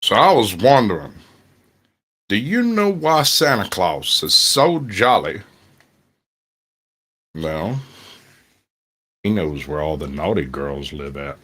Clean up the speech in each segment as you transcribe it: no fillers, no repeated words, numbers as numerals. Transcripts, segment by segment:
So I was wondering, do you know why Santa Claus is so jolly? Well, he knows where all the naughty girls live at.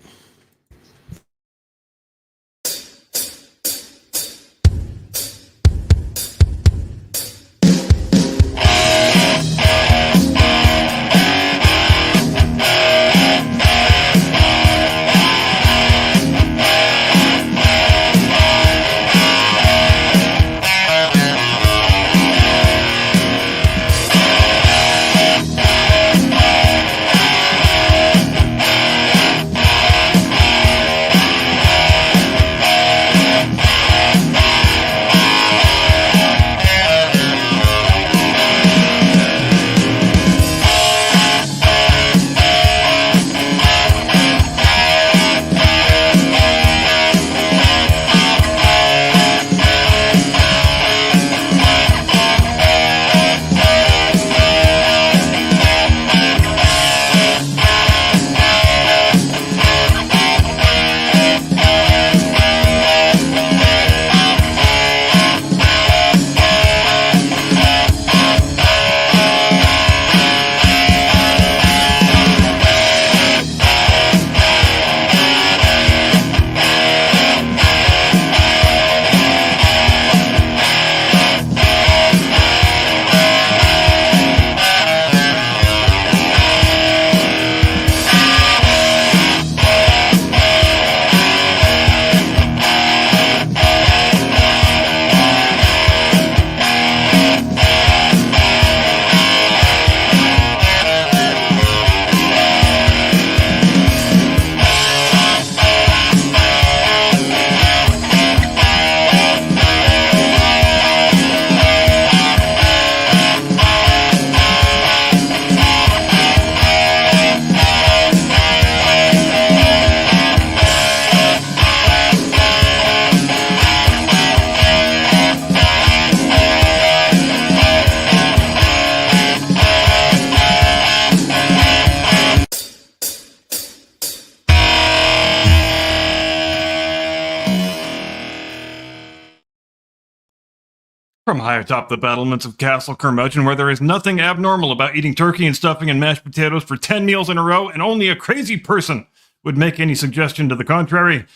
From high atop the battlements of CaptainCurmudgeon, where there is nothing abnormal about eating turkey and stuffing and mashed potatoes for 10 meals in a row, and only a crazy person would make any suggestion to the contrary.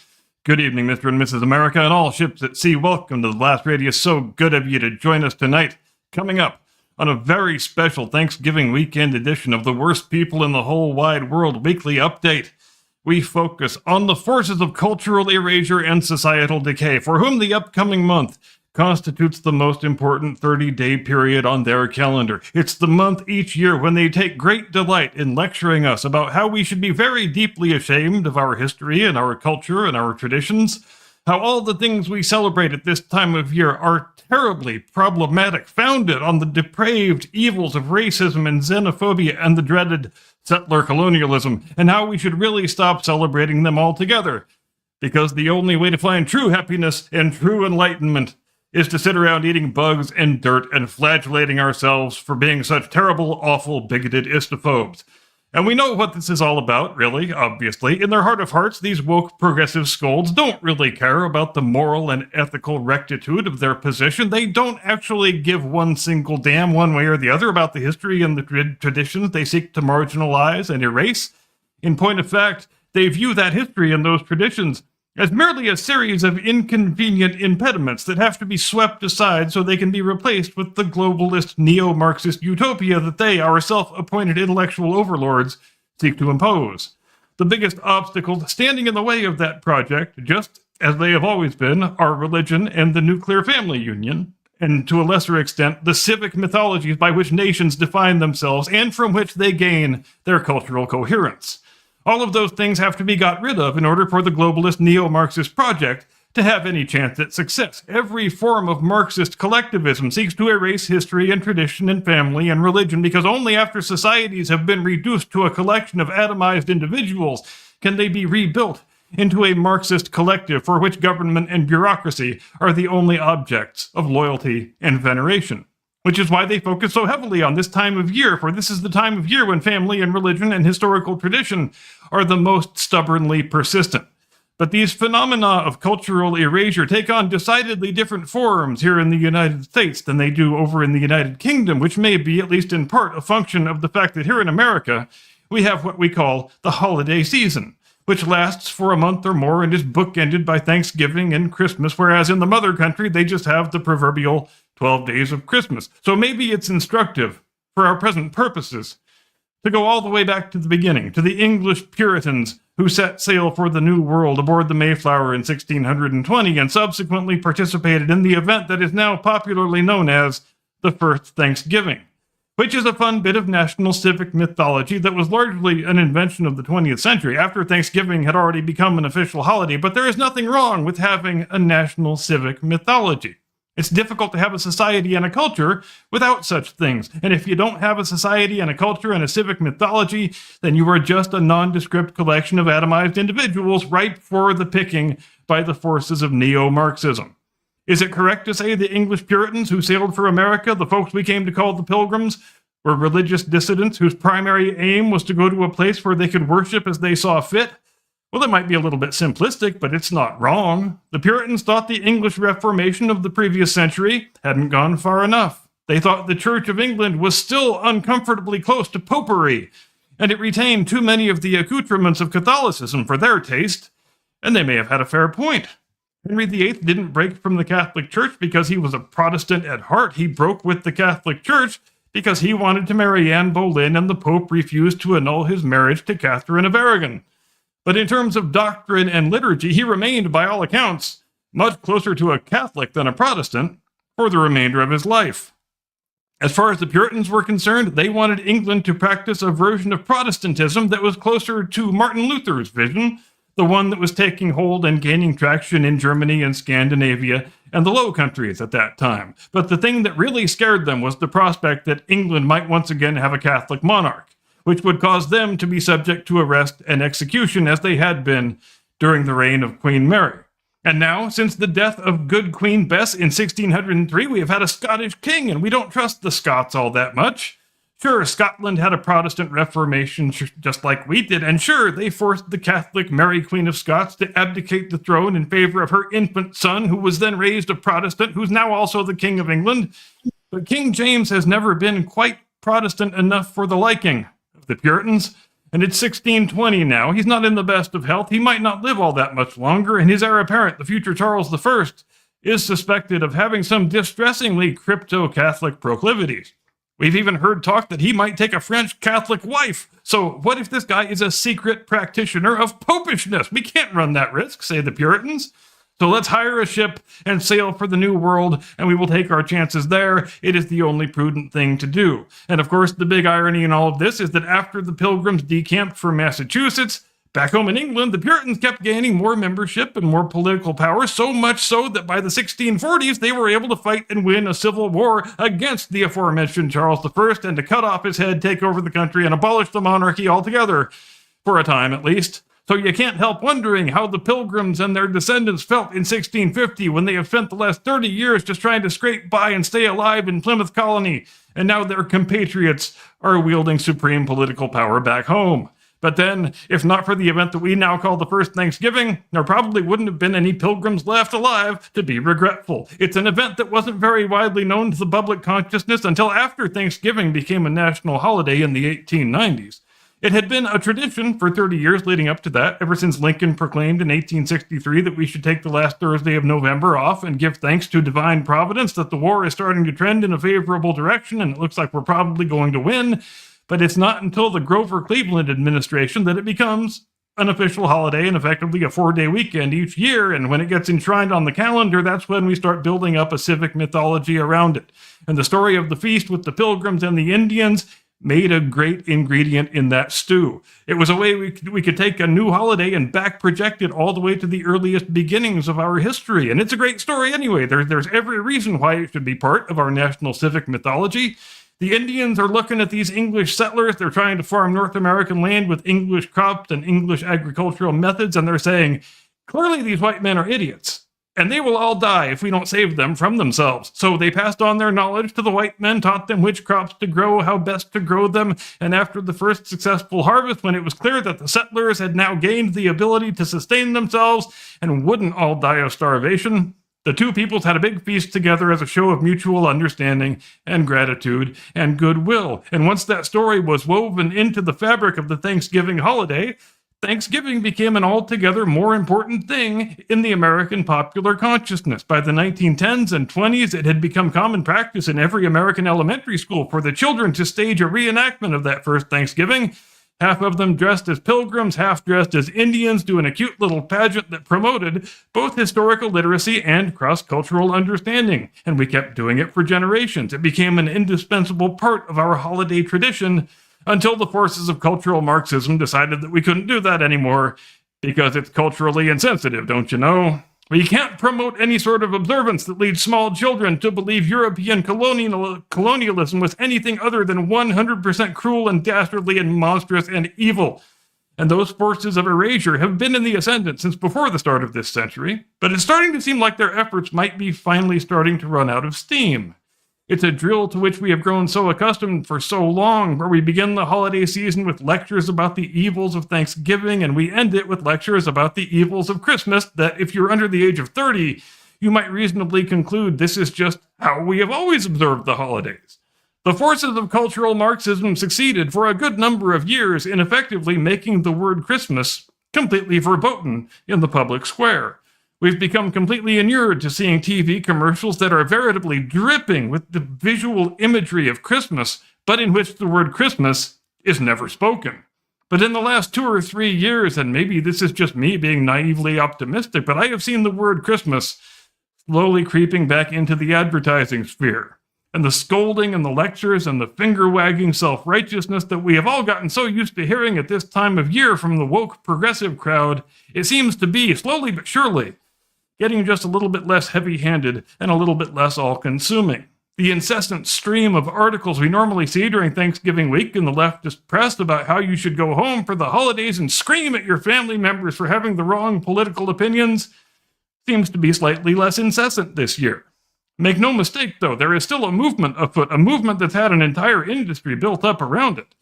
Good evening, Mr. and Mrs. America, and all ships at sea. Welcome to the Last Radius. So good of you to join us tonight. Coming up on a very special Thanksgiving weekend edition of the Worst People in the Whole Wide World Weekly Update, we focus on the forces of cultural erasure and societal decay, for whom the upcoming month constitutes the most important 30-day period on their calendar. It's the month each year when they take great delight in lecturing us about how we should be very deeply ashamed of our history and our culture and our traditions, how all the things we celebrate at this time of year are terribly problematic, founded on the depraved evils of racism and xenophobia and the dreaded settler colonialism, and how we should really stop celebrating them altogether, because the only way to find true happiness and true enlightenment is to sit around eating bugs and dirt and flagellating ourselves for being such terrible, awful, bigoted istophobes. And we know what this is all about, really, obviously. In their heart of hearts, these woke progressive scolds don't really care about the moral and ethical rectitude of their position. They don't actually give one single damn one way or the other about the history and the traditions they seek to marginalize and erase. In point of fact, they view that history and those traditions as merely a series of inconvenient impediments that have to be swept aside so they can be replaced with the globalist neo-Marxist utopia that they, our self-appointed intellectual overlords, seek to impose. The biggest obstacles standing in the way of that project, just as they have always been, are religion and the nuclear family union, and to a lesser extent, the civic mythologies by which nations define themselves and from which they gain their cultural coherence. All of those things have to be got rid of in order for the globalist neo-Marxist project to have any chance at success. Every form of Marxist collectivism seeks to erase history and tradition and family and religion, because only after societies have been reduced to a collection of atomized individuals can they be rebuilt into a Marxist collective for which government and bureaucracy are the only objects of loyalty and veneration. Which is why they focus so heavily on this time of year, for this is the time of year when family and religion and historical tradition are the most stubbornly persistent. But these phenomena of cultural erasure take on decidedly different forms here in the United States than they do over in the United Kingdom, which may be, at least in part, a function of the fact that here in America, we have what we call the holiday season, which lasts for a month or more and is bookended by Thanksgiving and Christmas, whereas in the mother country, they just have the proverbial 12 days of Christmas. So maybe it's instructive, for our present purposes, to go all the way back to the beginning, to the English Puritans who set sail for the New World aboard the Mayflower in 1620 and subsequently participated in the event that is now popularly known as the First Thanksgiving, which is a fun bit of national civic mythology that was largely an invention of the 20th century after Thanksgiving had already become an official holiday. But there is nothing wrong with having a national civic mythology. It's difficult to have a society and a culture without such things. And if you don't have a society and a culture and a civic mythology, then you are just a nondescript collection of atomized individuals ripe for the picking by the forces of neo-Marxism. Is it correct to say the English Puritans who sailed for America, the folks we came to call the Pilgrims, were religious dissidents whose primary aim was to go to a place where they could worship as they saw fit? Well, that might be a little bit simplistic, but it's not wrong. The Puritans thought the English Reformation of the previous century hadn't gone far enough. They thought the Church of England was still uncomfortably close to popery, and it retained too many of the accoutrements of Catholicism for their taste, and they may have had a fair point. Henry VIII didn't break from the Catholic Church because he was a Protestant at heart. He broke with the Catholic Church because he wanted to marry Anne Boleyn, and the Pope refused to annul his marriage to Catherine of Aragon. But in terms of doctrine and liturgy, he remained, by all accounts, much closer to a Catholic than a Protestant for the remainder of his life. As far as the Puritans were concerned, they wanted England to practice a version of Protestantism that was closer to Martin Luther's vision, the one that was taking hold and gaining traction in Germany and Scandinavia and the Low Countries at that time. But the thing that really scared them was the prospect that England might once again have a Catholic monarch, which would cause them to be subject to arrest and execution as they had been during the reign of Queen Mary. And now, since the death of good Queen Bess in 1603, we have had a Scottish king, and we don't trust the Scots all that much. Sure, Scotland had a Protestant Reformation just like we did, and sure, they forced the Catholic Mary Queen of Scots to abdicate the throne in favor of her infant son, who was then raised a Protestant, who's now also the King of England. But King James has never been quite Protestant enough for the liking of the Puritans, and it's 1620 now. He's not in the best of health. He might not live all that much longer, and his heir apparent, the future Charles I, is suspected of having some distressingly crypto-Catholic proclivities. We've even heard talk that he might take a French Catholic wife. So what if this guy is a secret practitioner of popishness? We can't run that risk, say the Puritans. So let's hire a ship and sail for the New World, and we will take our chances there. It is the only prudent thing to do. And of course, the big irony in all of this is that after the Pilgrims decamped from Massachusetts, back home in England, the Puritans kept gaining more membership and more political power, so much so that by the 1640s, they were able to fight and win a civil war against the aforementioned Charles I and to cut off his head, take over the country, and abolish the monarchy altogether, for a time at least. So you can't help wondering how the Pilgrims and their descendants felt in 1650 when they have spent the last 30 years just trying to scrape by and stay alive in Plymouth Colony, and now their compatriots are wielding supreme political power back home. But then, if not for the event that we now call the First Thanksgiving, there probably wouldn't have been any Pilgrims left alive to be regretful. It's an event that wasn't very widely known to the public consciousness until after Thanksgiving became a national holiday in the 1890s. It had been a tradition for 30 years leading up to that, ever since Lincoln proclaimed in 1863 that we should take the last Thursday of November off and give thanks to divine providence that the war is starting to trend in a favorable direction and it looks like we're probably going to win. But it's not until the Grover Cleveland administration that it becomes an official holiday and effectively a 4-day weekend each year. And when it gets enshrined on the calendar, that's when we start building up a civic mythology around it. And the story of the feast with the Pilgrims and the Indians made a great ingredient in that stew. It was a way we could take a new holiday and back project it all the way to the earliest beginnings of our history. And it's a great story anyway. There's every reason why it should be part of our national civic mythology. The Indians are looking at these English settlers. They're trying to farm North American land with English crops and English agricultural methods, and they're saying, clearly these white men are idiots. and they will all die if we don't save them from themselves. So they passed on their knowledge to the white men, taught them which crops to grow, how best to grow them, and after the first successful harvest, when it was clear that the settlers had now gained the ability to sustain themselves and wouldn't all die of starvation, the two peoples had a big feast together as a show of mutual understanding and gratitude and goodwill. And once that story was woven into the fabric of the Thanksgiving holiday, Thanksgiving became an altogether more important thing in the American popular consciousness. By the 1910s and 20s, it had become common practice in every American elementary school for the children to stage a reenactment of that first Thanksgiving. Half of them dressed as pilgrims, half dressed as Indians, doing a cute little pageant that promoted both historical literacy and cross-cultural understanding. And we kept doing it for generations. It became an indispensable part of our holiday tradition, until the forces of cultural Marxism decided that we couldn't do that anymore because it's culturally insensitive, don't you know? We can't promote any sort of observance that leads small children to believe European colonialism was anything other than 100% cruel and dastardly and monstrous and evil. And those forces of erasure have been in the ascendant since before the start of this century, but it's starting to seem like their efforts might be finally starting to run out of steam. It's a drill to which we have grown so accustomed for so long, where we begin the holiday season with lectures about the evils of Thanksgiving, and we end it with lectures about the evils of Christmas, that if you're under the age of 30, you might reasonably conclude this is just how we have always observed the holidays. The forces of cultural Marxism succeeded for a good number of years in effectively making the word Christmas completely verboten in the public square. We've become completely inured to seeing TV commercials that are veritably dripping with the visual imagery of Christmas, but in which the word Christmas is never spoken. But in the last 2 or 3 years, and maybe this is just me being naively optimistic, but I have seen the word Christmas slowly creeping back into the advertising sphere. And the scolding and the lectures and the finger-wagging self-righteousness that we have all gotten so used to hearing at this time of year from the woke progressive crowd, it seems to be, slowly but surely, getting just a little bit less heavy-handed and a little bit less all-consuming. The incessant stream of articles we normally see during Thanksgiving week in the leftist press about how you should go home for the holidays and scream at your family members for having the wrong political opinions seems to be slightly less incessant this year. Make no mistake, though, there is still a movement afoot, a movement that's had an entire industry built up around it,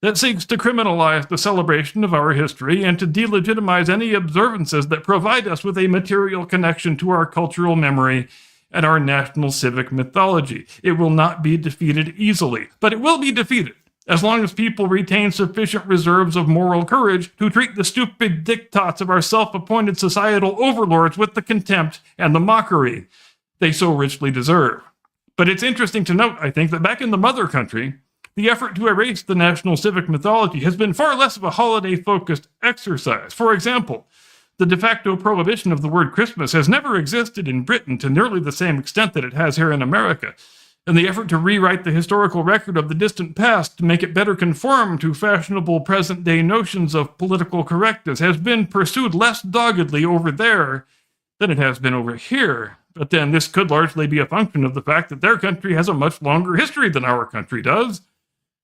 that seeks to criminalize the celebration of our history and to delegitimize any observances that provide us with a material connection to our cultural memory and our national civic mythology. It will not be defeated easily, but it will be defeated as long as people retain sufficient reserves of moral courage to treat the stupid diktats of our self-appointed societal overlords with the contempt and the mockery they so richly deserve. But it's interesting to note, I think, that back in the mother country, the effort to erase the national civic mythology has been far less of a holiday-focused exercise. For example, the de facto prohibition of the word Christmas has never existed in Britain to nearly the same extent that it has here in America. And the effort to rewrite the historical record of the distant past to make it better conform to fashionable present-day notions of political correctness has been pursued less doggedly over there than it has been over here. But then this could largely be a function of the fact that their country has a much longer history than our country does.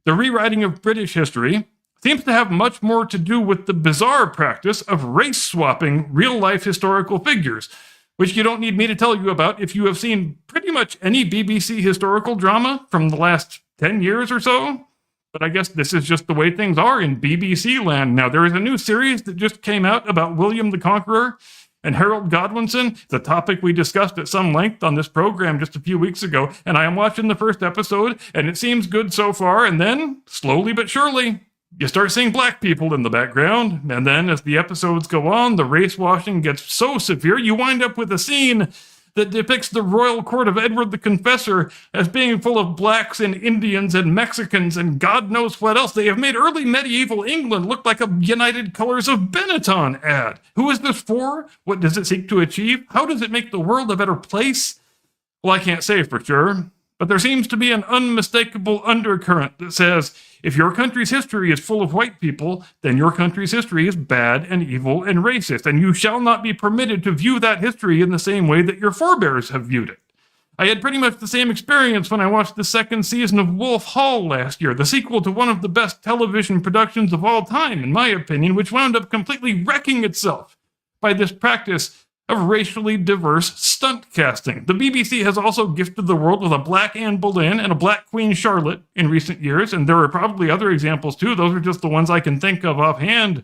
The rewriting of British history seems to have much more to do with the bizarre practice of race-swapping real-life historical figures, which you don't need me to tell you about if you have seen pretty much any BBC historical drama from the last 10 years or so. But I guess this is just the way things are in BBC land now. There is a new series that just came out about William the Conqueror and Harold Godwinson, the topic we discussed at some length on this program just a few weeks ago, and I am watching the first episode, and it seems good so far, and then, slowly but surely, you start seeing black people in the background, and then as the episodes go on, the race washing gets so severe, you wind up with a scene that depicts the royal court of Edward the Confessor as being full of blacks and Indians and Mexicans and God knows what else. They have made early medieval England look like a United Colors of Benetton ad. Who is this for? What does it seek to achieve? How does it make the world a better place? Well, I can't say for sure, but there seems to be an unmistakable undercurrent that says, if your country's history is full of white people, then your country's history is bad and evil and racist, and you shall not be permitted to view that history in the same way that your forebears have viewed it. I had pretty much the same experience when I watched the second season of Wolf Hall last year, the sequel to one of the best television productions of all time, in my opinion, which wound up completely wrecking itself by this practice of racially diverse stunt casting. The BBC has also gifted the world with a black Anne Boleyn and a black Queen Charlotte in recent years, and there are probably other examples too. Those are just the ones I can think of offhand.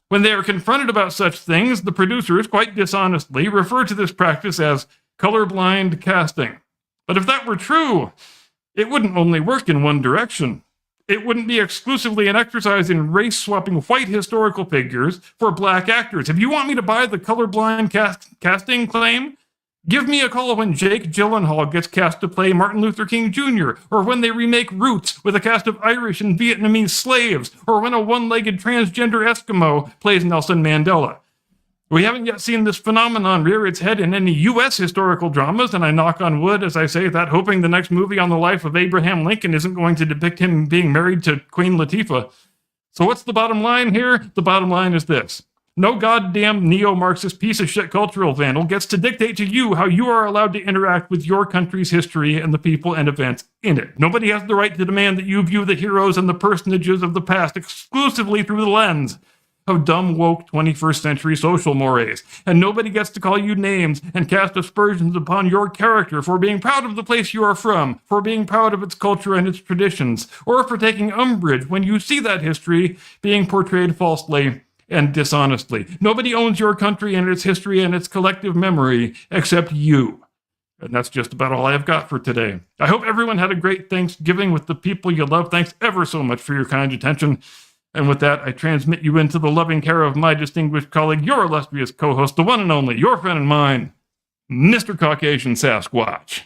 When they are confronted about such things, the producers, quite dishonestly, refer to this practice as colorblind casting. But if that were true, it wouldn't only work in one direction. It wouldn't be exclusively an exercise in race-swapping white historical figures for black actors. If you want me to buy the colorblind casting claim, give me a call when Jake Gyllenhaal gets cast to play Martin Luther King Jr., or when they remake Roots with a cast of Irish and Vietnamese slaves, or when a one-legged transgender Eskimo plays Nelson Mandela. We haven't yet seen this phenomenon rear its head in any U.S. historical dramas, and I knock on wood as I say that, hoping the next movie on the life of Abraham Lincoln isn't going to depict him being married to Queen Latifah. So what's the bottom line here? The bottom line is this. No goddamn neo-Marxist piece of shit cultural vandal gets to dictate to you how you are allowed to interact with your country's history and the people and events in it. Nobody has the right to demand that you view the heroes and the personages of the past exclusively through the lens of dumb, woke 21st century social mores. And nobody gets to call you names and cast aspersions upon your character for being proud of the place you are from, for being proud of its culture and its traditions, or for taking umbrage when you see that history being portrayed falsely and dishonestly. Nobody owns your country and its history and its collective memory except you. And that's just about all I've got for today. I hope everyone had a great Thanksgiving with the people you love. Thanks ever so much for your kind attention. And with that, I transmit you into the loving care of my distinguished colleague, your illustrious co-host, the one and only, your friend and mine, Mr. Caucasian Sasquatch.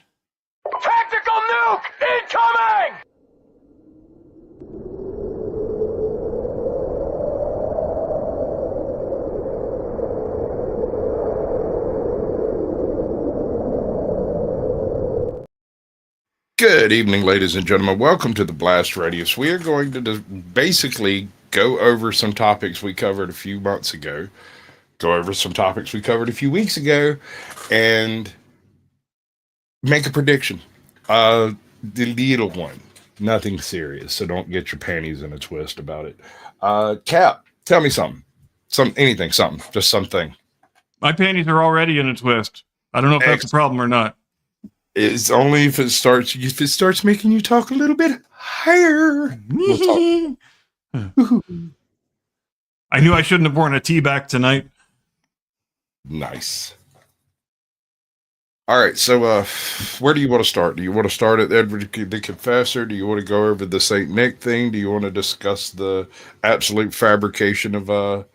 Tactical nuke incoming! Good evening, ladies and gentlemen. Welcome to the Blast Radius. We are going to basically go over some topics we covered a few months ago, go over some topics we covered a few weeks ago, and make a prediction. The little one. Nothing serious, so don't get your panties in a twist about it. Cap, tell me something. Something. Just something. My panties are already in a twist. I don't know if that's a problem or not. It's only if it starts making you talk a little bit higher. We'll I knew I shouldn't have worn a tee back tonight. Nice. All right, so where do you want to start? Do you want to start at Edward the Confessor? Do you want to go over the Saint Nick thing? Do you want to discuss the absolute fabrication of the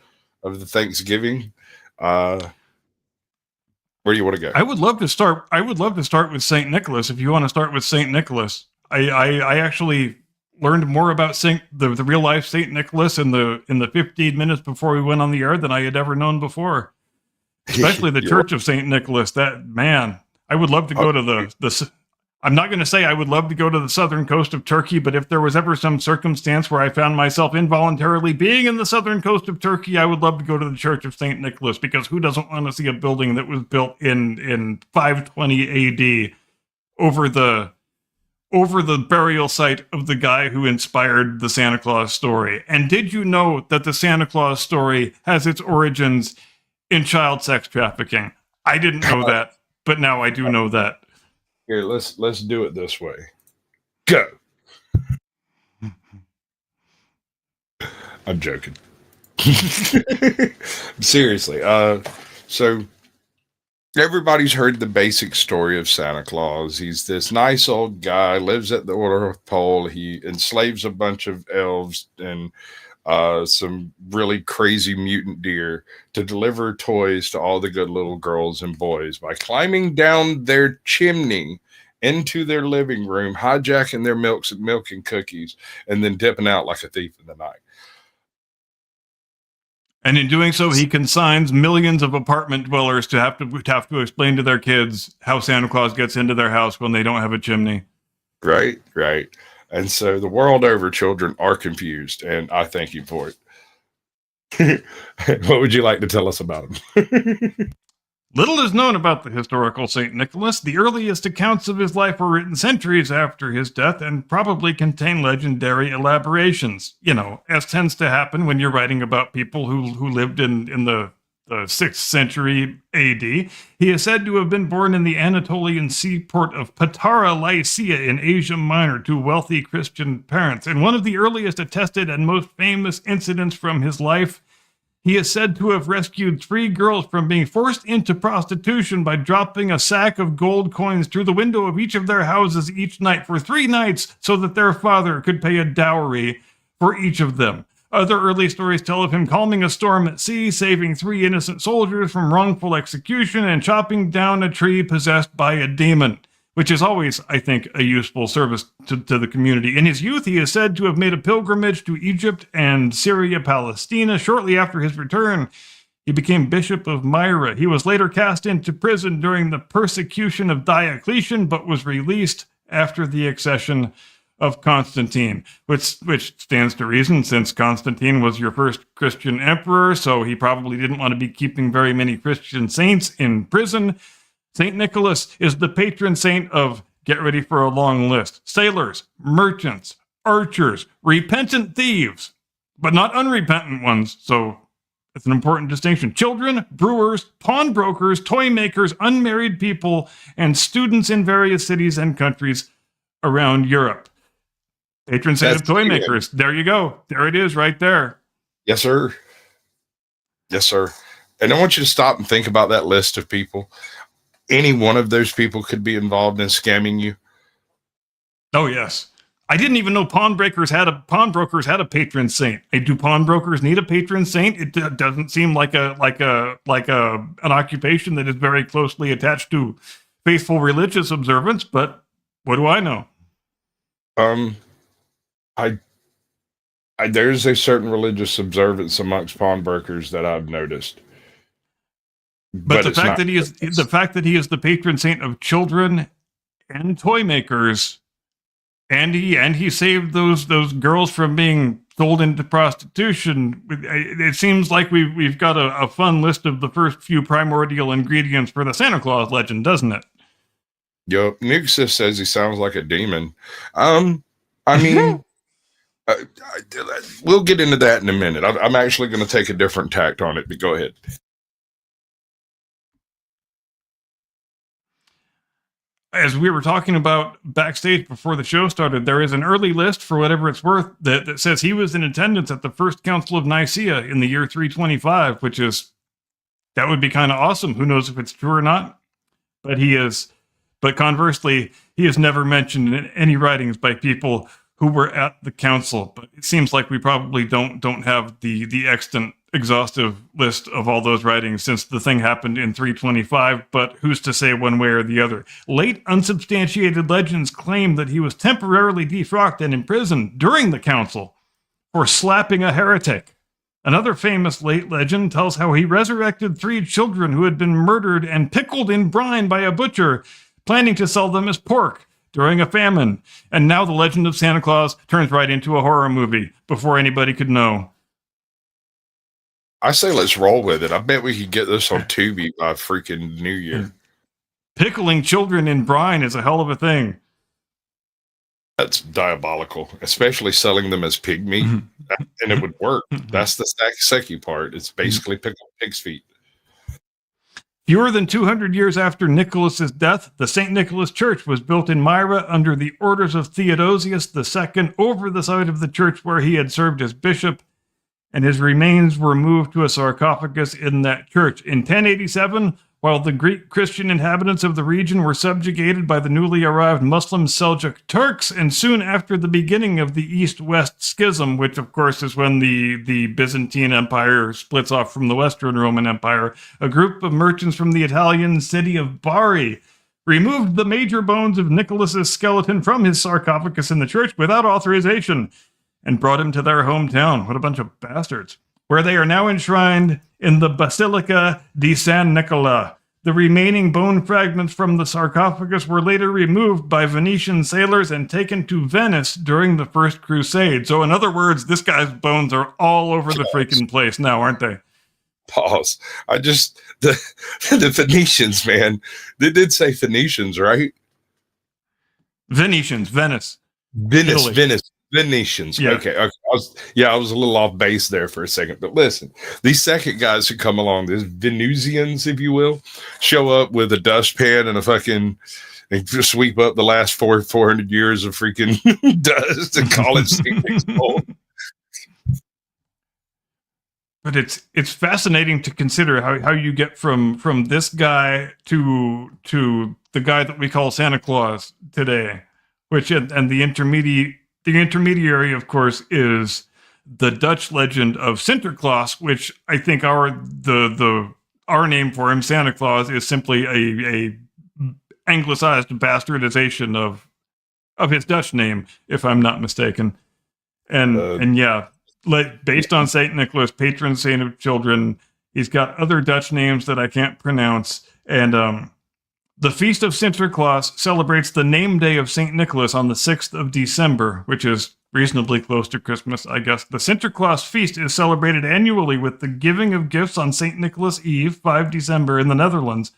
Thanksgiving? Where do you want to go? I would love to start with Saint Nicholas. If you want to start with Saint Nicholas, I actually learned more about the real life Saint Nicholas in the 15 minutes before we went on the air than I had ever known before. Especially the Church of Saint Nicholas. That man, I would love to go to the. I'm not going to say I would love to go to the southern coast of Turkey, but if there was ever some circumstance where I found myself involuntarily being in the southern coast of Turkey, I would love to go to the Church of St. Nicholas, because who doesn't want to see a building that was built in 520 AD over the burial site of the guy who inspired the Santa Claus story? And did you know that the Santa Claus story has its origins in child sex trafficking? I didn't know that, but now I do know that. Here, let's do it this way. Go. I'm joking. Seriously. So everybody's heard the basic story of Santa Claus. He's this nice old guy, lives at the North Pole. He enslaves a bunch of elves and some really crazy mutant deer to deliver toys to all the good little girls and boys by climbing down their chimney into their living room, hijacking their milk and cookies, and then dipping out like a thief in the night. And in doing so, he consigns millions of apartment dwellers to have to explain to their kids how Santa Claus gets into their house when they don't have a chimney. Right. And so the world over, children are confused, and I thank you for it. What would you like to tell us about him? Little is known about the historical St. Nicholas. The earliest accounts of his life were written centuries after his death and probably contain legendary elaborations. You know, as tends to happen when you're writing about people who lived in the the 6th century AD. He is said to have been born in the Anatolian seaport of Patara, Lycia in Asia Minor to wealthy Christian parents. In one of the earliest attested and most famous incidents from his life, he is said to have rescued 3 girls from being forced into prostitution by dropping a sack of gold coins through the window of each of their houses each night for 3 nights so that their father could pay a dowry for each of them. Other early stories tell of him calming a storm at sea, saving 3 innocent soldiers from wrongful execution, and chopping down a tree possessed by a demon, which is always, I think, a useful service to the community. In his youth, he is said to have made a pilgrimage to Egypt and Syria, Palestina. Shortly after his return, he became Bishop of Myra. He was later cast into prison during the persecution of Diocletian, but was released after the accession of Constantine, which stands to reason since Constantine was your first Christian emperor, so he probably didn't want to be keeping very many Christian saints in prison. St. Nicholas is the patron saint of, get ready for a long list, sailors, merchants, archers, repentant thieves, but not unrepentant ones, so it's an important distinction. Children, brewers, pawnbrokers, toy makers, unmarried people, and students in various cities and countries around Europe. Patron saint of toy makers. There you go. There it is right there. Yes, sir. Yes, sir. And I want you to stop and think about that list of people. Any one of those people could be involved in scamming you. Oh, yes. I didn't even know pawnbrokers had a patron saint. Do pawnbrokers need a patron saint? It doesn't seem like an occupation that is very closely attached to faithful religious observance, but what do I know? There's a certain religious observance amongst pawnbrokers that I've noticed. But the fact that he is the patron saint of children and toy makers, and he saved those girls from being sold into prostitution. It seems like we've got a fun list of the first few primordial ingredients for the Santa Claus legend, doesn't it? Yup. Nuxus says he sounds like a demon. I mean, we'll get into that in a minute. I'm actually going to take a different tact on it, but go ahead. As we were talking about backstage before the show started, there is an early list, for whatever it's worth, that says he was in attendance at the First Council of Nicaea in the year 325, that would be kind of awesome. Who knows if it's true or not? But conversely, he is never mentioned in any writings by people who were at the council. But it seems like we probably don't have the exhaustive list of all those writings since the thing happened in 325, but who's to say one way or the other? Late unsubstantiated legends claim that he was temporarily defrocked and imprisoned during the council for slapping a heretic. Another famous late legend tells how he resurrected 3 children who had been murdered and pickled in brine by a butcher, planning to sell them as pork during a famine. And now the legend of Santa Claus turns right into a horror movie before anybody could know. I say let's roll with it. I bet we could get this on Tubi by freaking New Year. Pickling children in brine is a hell of a thing. That's diabolical, especially selling them as pig meat. And it would work. That's the seki part. It's basically pickled pig's feet. Fewer than 200 years after Nicholas's death, the St. Nicholas Church was built in Myra under the orders of Theodosius II over the site of the church where he had served as bishop, and his remains were moved to a sarcophagus in that church. In 1087, while the Greek Christian inhabitants of the region were subjugated by the newly arrived Muslim Seljuk Turks, and soon after the beginning of the East-West Schism, which of course is when the Byzantine Empire splits off from the Western Roman Empire, a group of merchants from the Italian city of Bari removed the major bones of Nicholas's skeleton from his sarcophagus in the church without authorization, and brought him to their hometown. What a bunch of bastards. Where they are now enshrined in the Basilica di San Nicola. The remaining bone fragments from the sarcophagus were later removed by Venetian sailors and taken to Venice during the First Crusade. So in other words, this guy's bones are all over the freaking place now, aren't they? Pause. The Venetians, man. They did say Phoenicians, right? Venetians, Venice. Venice. Venetians. Yeah. Okay. I was a little off base there for a second, but listen, these second guys who come along, these Venusians, if you will, show up with a dustpan and a fucking and just sweep up the last 400 years of freaking dust and call it St. Nick's Bowl. But it's fascinating to consider how you get from this guy to the guy that we call Santa Claus today, which and the intermediary, of course, is the Dutch legend of Sinterklaas, which I think our name for him, Santa Claus, is simply a anglicized bastardization of his Dutch name, if I'm not mistaken. And yeah, based on Saint Nicholas, patron saint of children. He's got other Dutch names that I can't pronounce, and the Feast of Sinterklaas celebrates the name day of St. Nicholas on the 6th of December, which is reasonably close to Christmas, I guess. The Sinterklaas feast is celebrated annually with the giving of gifts on St. Nicholas Eve, 5 December in the Netherlands,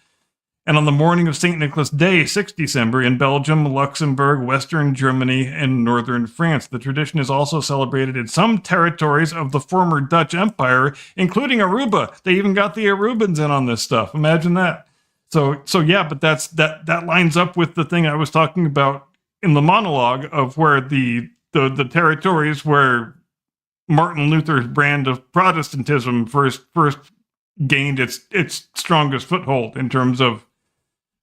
and on the morning of St. Nicholas Day, 6 December, in Belgium, Luxembourg, Western Germany, and Northern France. The tradition is also celebrated in some territories of the former Dutch Empire, including Aruba. They even got the Arubans in on this stuff. Imagine that. So yeah, but that lines up with the thing I was talking about in the monologue of where the territories where Martin Luther's brand of Protestantism first gained its strongest foothold in terms of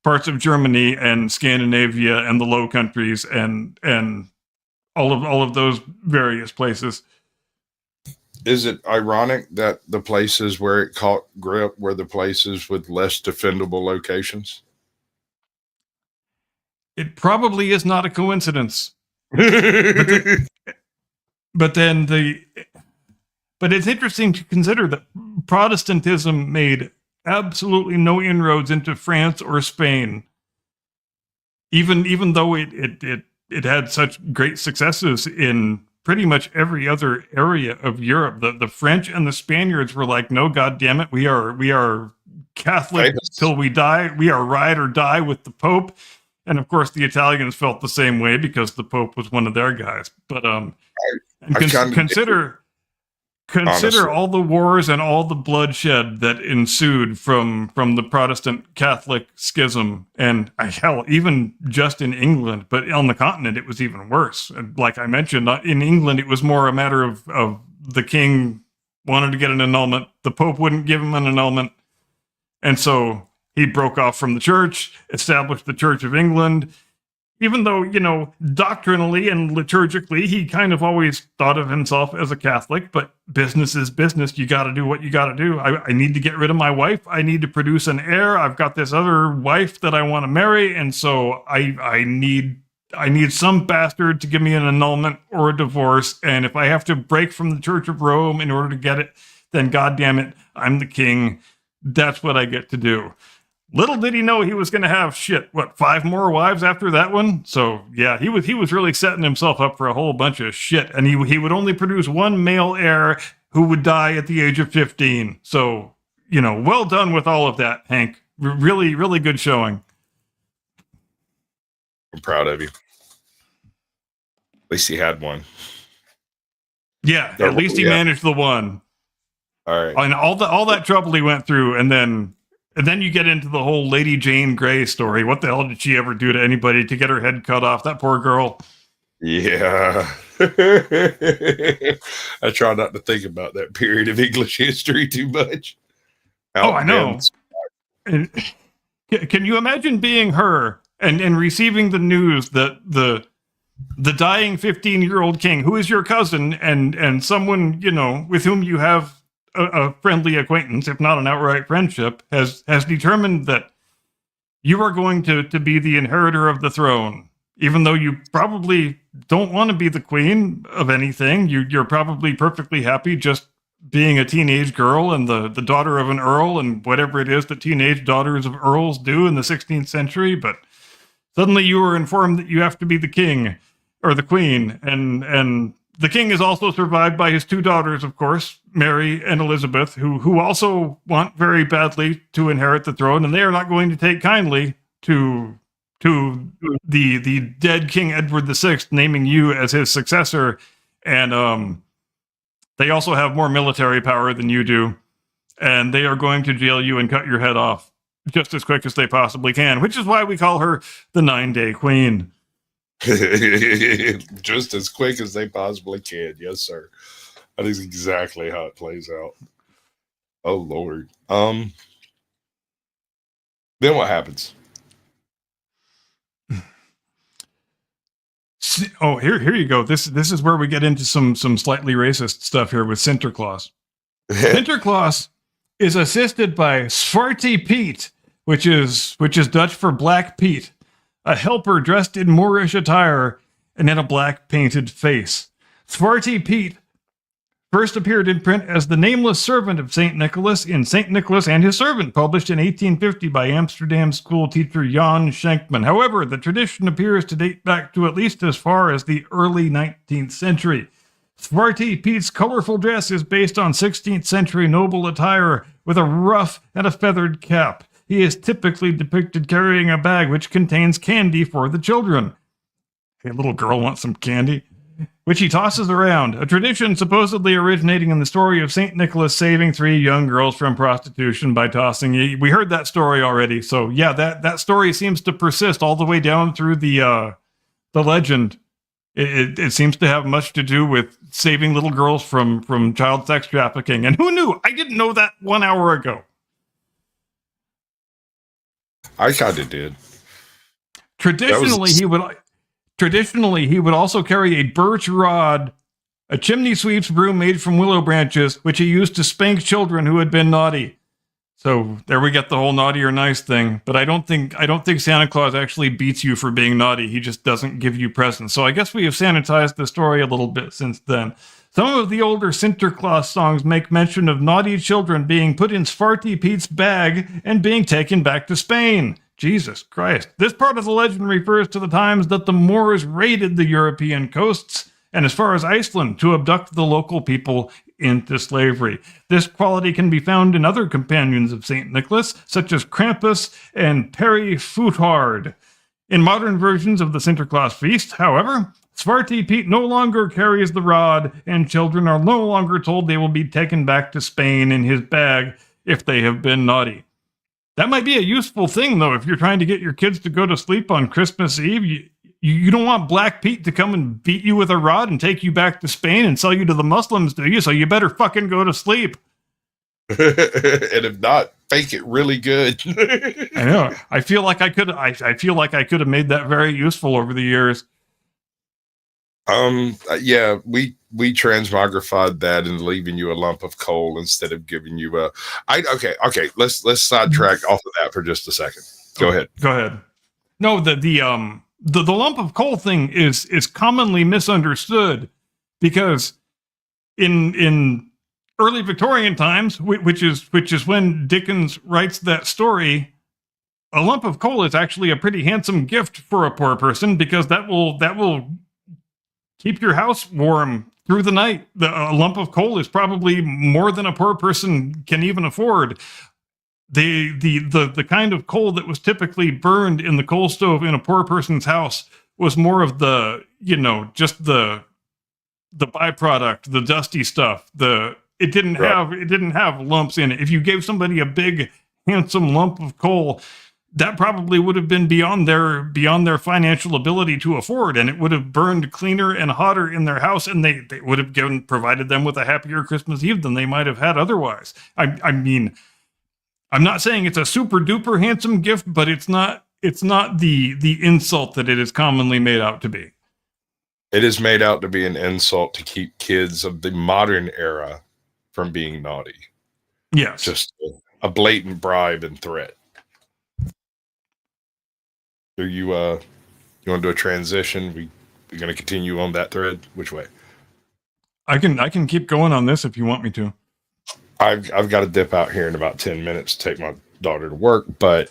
parts of Germany and Scandinavia and the Low Countries and all of those various places. Is it ironic that the places where it caught grip were the places with less defendable locations? It probably is not a coincidence. But it's interesting to consider that Protestantism made absolutely no inroads into France or Spain, even though it had such great successes in pretty much every other area of Europe. The French and the Spaniards were like, no, God damn it, we are Catholic till we die. We are ride or die with the Pope. And of course, the Italians felt the same way because the Pope was one of their guys. But consider all the wars and all the bloodshed that ensued from the Protestant Catholic schism, and hell, even just in England. But on the continent, it was even worse. And like I mentioned, in England, it was more a matter of the king wanted to get an annulment. The Pope wouldn't give him an annulment, and so he broke off from the church, established the Church of England, even though, doctrinally and liturgically, he kind of always thought of himself as a Catholic, but business is business. You got to do what you got to do. I need to get rid of my wife. I need to produce an heir. I've got this other wife that I want to marry, and so I need some bastard to give me an annulment or a divorce, and if I have to break from the Church of Rome in order to get it, then goddamn it, I'm the king. That's what I get to do. Little did he know he was going to have 5 more wives after that one? So yeah, he was really setting himself up for a whole bunch of shit, and he would only produce one male heir who would die at the age of 15. So, well done with all of that, Hank. Really, really good showing. I'm proud of you. At least he had one. Yeah, at least he managed the one. All right. And all that trouble he went through, and then you get into the whole Lady Jane Grey story. What the hell did she ever do to anybody to get her head cut off? That poor girl. Yeah. I try not to think about that period of English history too much. I know. And can you imagine being her and receiving the news that the dying 15-year-old king, who is your cousin and someone, with whom you have a friendly acquaintance, if not an outright friendship, has determined that you are going to be the inheritor of the throne, even though you probably don't want to be the queen of anything. You're probably perfectly happy just being a teenage girl and the daughter of an earl and whatever it is that teenage daughters of earls do in the 16th century. But suddenly you are informed that you have to be the king or the queen, and the king is also survived by his 2 daughters, of course, Mary and Elizabeth, who also want very badly to inherit the throne, and they are not going to take kindly to to the dead King Edward VI, naming you as his successor, and they also have more military power than you do, and they are going to jail you and cut your head off just as quick as they possibly can, which is why we call her the 9-Day Queen. Just as quick as they possibly can. Yes, sir. That is exactly how it plays out. Oh, Lord. Then what happens? Oh, here you go. This is where we get into some slightly racist stuff here with Sinterklaas. Sinterklaas is assisted by Zwarte Piet, which is Dutch for Black Pete, a helper dressed in Moorish attire and in a black painted face. Zwarte Piet first appeared in print as the nameless servant of St. Nicholas in St. Nicholas and His Servant, published in 1850 by Amsterdam school teacher Jan Schenkman. However, the tradition appears to date back to at least as far as the early 19th century. Zwarte Piet's colorful dress is based on 16th century noble attire with a ruff and a feathered cap. He is typically depicted carrying a bag which contains candy for the children. Hey, little girl wants some candy? Which he tosses around, a tradition supposedly originating in the story of St. Nicholas saving 3 young girls from prostitution by tossing. We heard that story already, so yeah, that story seems to persist all the way down through the legend. It seems to have much to do with saving little girls from child sex trafficking. And who knew? I didn't know that 1 hour ago. I kind of did. Traditionally, he would also carry a birch rod, a chimney sweep's broom made from willow branches, which he used to spank children who had been naughty. So there we get the whole naughty or nice thing. But I don't think Santa Claus actually beats you for being naughty. He just doesn't give you presents. So I guess we have sanitized the story a little bit since then. Some of the older Sinterklaas songs make mention of naughty children being put in Zwarte Piet's bag and being taken back to Spain. Jesus Christ. This part of the legend refers to the times that the Moors raided the European coasts and as far as Iceland to abduct the local people into slavery. This quality can be found in other companions of St. Nicholas, such as Krampus and Perry Foothard. In modern versions of the Sinterklaas feast, however, Zwarte Piet no longer carries the rod, and children are no longer told they will be taken back to Spain in his bag if they have been naughty. That might be a useful thing, though, if you're trying to get your kids to go to sleep on Christmas Eve. You don't want Black Pete to come and beat you with a rod and take you back to Spain and sell you to the Muslims, do you? So you better fucking go to sleep. And if not, fake it really good. I know. I feel like I could have made that very useful over the years. Yeah, we transmogrified that and leaving you a lump of coal instead of giving you a. Okay. Let's sidetrack off of that for just a second. Go ahead. No, the lump of coal thing is commonly misunderstood because in early Victorian times, which is when Dickens writes that story, a lump of coal is actually a pretty handsome gift for a poor person because that will keep your house warm through the night. A lump of coal is probably more than a poor person can even afford. The kind of coal that was typically burned in the coal stove in a poor person's house was more of the, just the byproduct, the dusty stuff. It didn't have lumps in it. If you gave somebody a big, handsome lump of coal, that probably would have been beyond their financial ability to afford, and it would have burned cleaner and hotter in their house, and they would have provided them with a happier Christmas Eve than they might have had otherwise. I mean, I'm not saying it's a super duper handsome gift, but it's not the insult that it is commonly made out to be. It is made out to be an insult to keep kids of the modern era from being naughty. Yes. Just a blatant bribe and threat. Do you want to do a transition? We're going to continue on that thread. Which way? I can keep going on this if you want me to. I've got to dip out here in about 10 minutes to take my daughter to work, but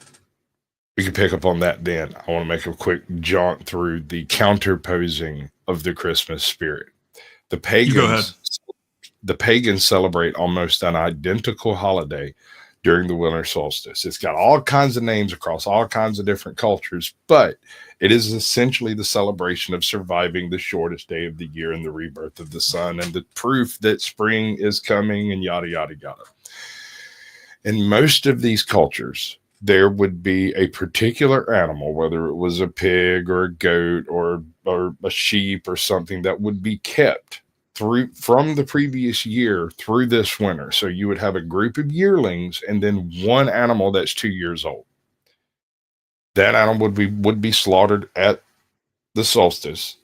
we can pick up on that then. I want to make a quick jaunt through the counterposing of the Christmas spirit. The pagans celebrate almost an identical holiday during the winter solstice. It's got all kinds of names across all kinds of different cultures, but it is essentially the celebration of surviving the shortest day of the year and the rebirth of the sun and the proof that spring is coming and yada, yada, yada. In most of these cultures, there would be a particular animal, whether it was a pig or a goat or a sheep or something, that would be kept from the previous year through this winter. So you would have a group of yearlings and then one animal that's 2 years old. That animal would be slaughtered at the solstice,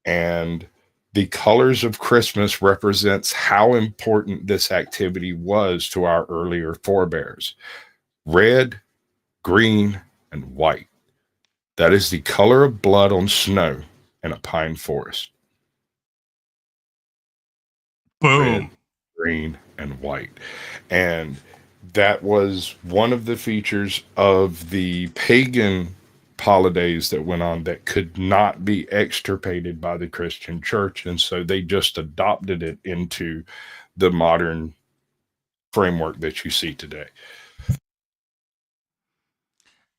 and the colors of Christmas represents how important this activity was to our earlier forebears. Red, green, and white. That is the color of blood on snow in a pine forest. Boom. Red, green, and white. And that was one of the features of the pagan holidays that went on that could not be extirpated by the Christian church. And so they just adopted it into the modern framework that you see today.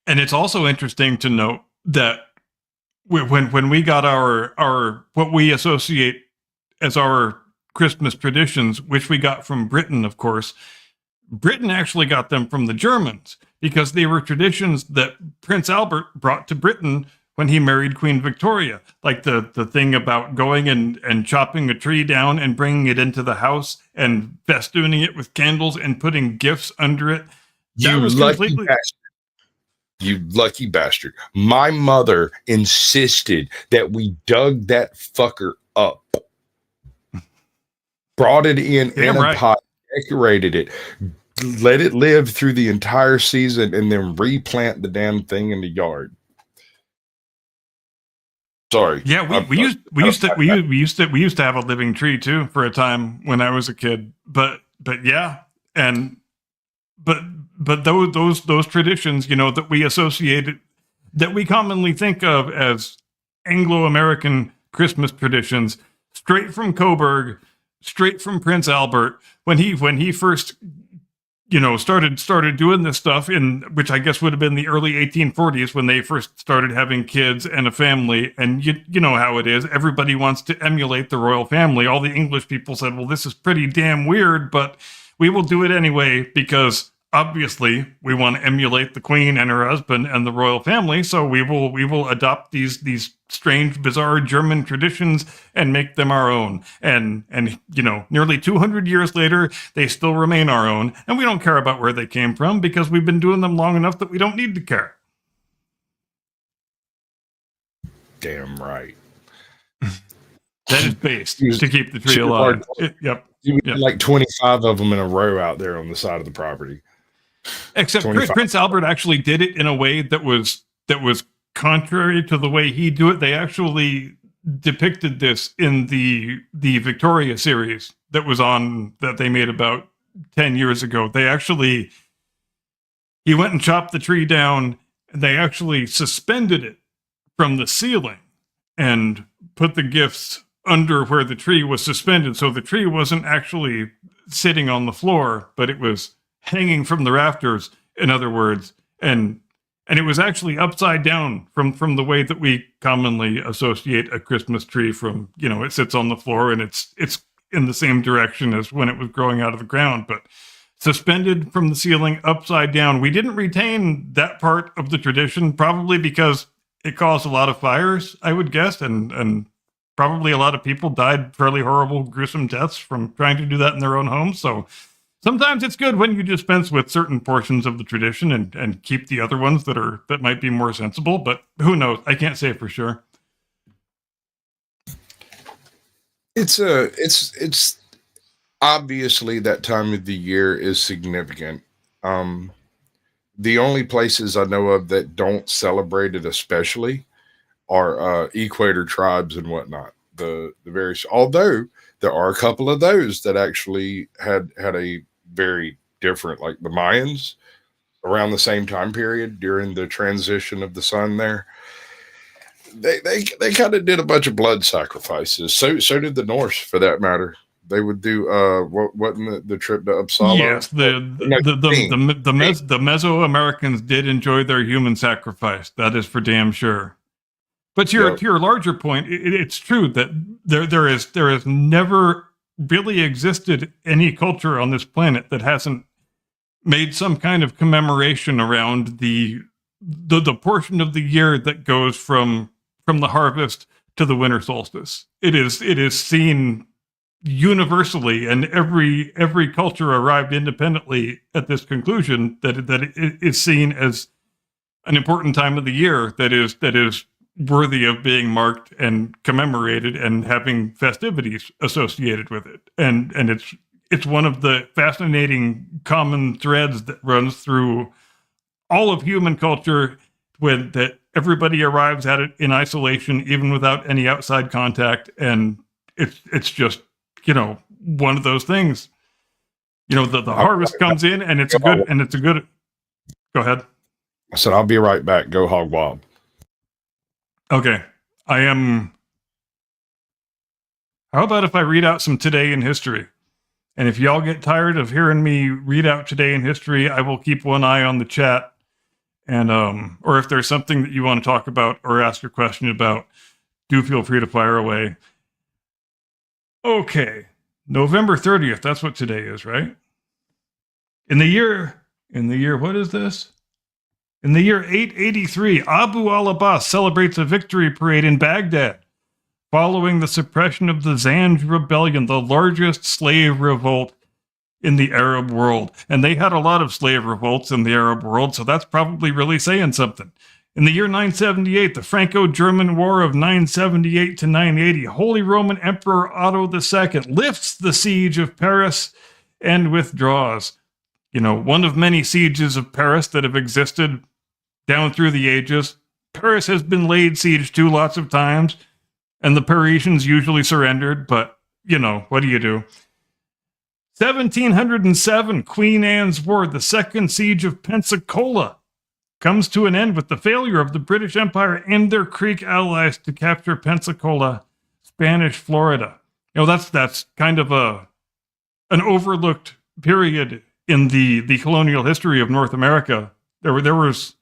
And it's also interesting to note that when we got our what we associate as our Christmas traditions, which we got from Britain, of course, Britain actually got them from the Germans because they were traditions that Prince Albert brought to Britain when he married Queen Victoria. Like the thing about going and chopping a tree down and bringing it into the house and festooning it with candles and putting gifts under it. You lucky bastard. You lucky bastard. My mother insisted that we dug that fucker up, brought it in a pot, decorated it, let it live through the entire season, and then replant the damn thing in the yard. Sorry. Yeah, we used to have a living tree too for a time when I was a kid. But yeah, and but those traditions, you know, that we associated, that we commonly think of as Anglo-American Christmas traditions, straight from Coburg, straight from Prince Albert, when he first, you know, started doing this stuff, in which I guess would have been the early 1840s when they first started having kids and a family. And you know how it is. Everybody wants to emulate the royal family. All the English people said, well, this is pretty damn weird, but we will do it anyway because obviously we want to emulate the queen and her husband and the royal family. So we will adopt these strange, bizarre German traditions and make them our own. And you know, nearly 200 years later, they still remain our own. And we don't care about where they came from because we've been doing them long enough that we don't need to care. Damn right. That is based to keep the tree alive. Yep. Like 25 of them in a row out there on the side of the property. Except Prince Albert actually did it in a way that was contrary to the way he do it. They actually depicted this in the Victoria series that they made about 10 years ago. He went and chopped the tree down, and they actually suspended it from the ceiling and put the gifts under where the tree was suspended. So the tree wasn't actually sitting on the floor, but it was hanging from the rafters, in other words, and it was actually upside down from the way that we commonly associate a Christmas tree from, you know, it sits on the floor and it's in the same direction as when it was growing out of the ground, but suspended from the ceiling upside down. We didn't retain that part of the tradition, probably because it caused a lot of fires, I would guess, and probably a lot of people died fairly horrible, gruesome deaths from trying to do that in their own homes. So sometimes it's good when you dispense with certain portions of the tradition and keep the other ones that might be more sensible, but who knows? I can't say for sure. It's obviously that time of the year is significant. The only places I know of that don't celebrate it especially are equator tribes and whatnot. The various, although there are a couple of those that actually had a very different, like the Mayans around the same time period during the transition of the sun there. They kind of did a bunch of blood sacrifices. So did the Norse, for that matter. They would do what wasn't the trip to Uppsala? Yes, the Mesoamericans did enjoy their human sacrifice. That is for damn sure. But to your larger point, it's true that there has never really existed any culture on this planet that hasn't made some kind of commemoration around the portion of the year that goes from the harvest to the winter solstice. It is seen universally, and every culture arrived independently at this conclusion that it is seen as an important time of the year that is worthy of being marked and commemorated and having festivities associated with it. And it's one of the fascinating common threads that runs through all of human culture, when that everybody arrives at it in isolation, even without any outside contact. And it's just, one of those things. The harvest comes in, and it's a good. Go ahead. I said, I'll be right back. Go hog wild. Okay. How about if I read out some Today in History? And if y'all get tired of hearing me read out Today in History, I will keep one eye on the chat. And, or if there's something that you want to talk about or ask a question about, do feel free to fire away. Okay. November 30th. That's what today is, right? In the year, what is this? In the year 883, Abu al-Abbas celebrates a victory parade in Baghdad, following the suppression of the Zanj Rebellion, the largest slave revolt in the Arab world. And they had a lot of slave revolts in the Arab world, so that's probably really saying something. In the year 978, the Franco-German War of 978 to 980, Holy Roman Emperor Otto II lifts the siege of Paris and withdraws. One of many sieges of Paris that have existed down through the ages. Paris has been laid siege to lots of times, and the Parisians usually surrendered, but, what do you do? 1707, Queen Anne's War, the Second Siege of Pensacola, comes to an end with the failure of the British Empire and their Creek allies to capture Pensacola, Spanish Florida. That's kind of an overlooked period in the colonial history of North America. There was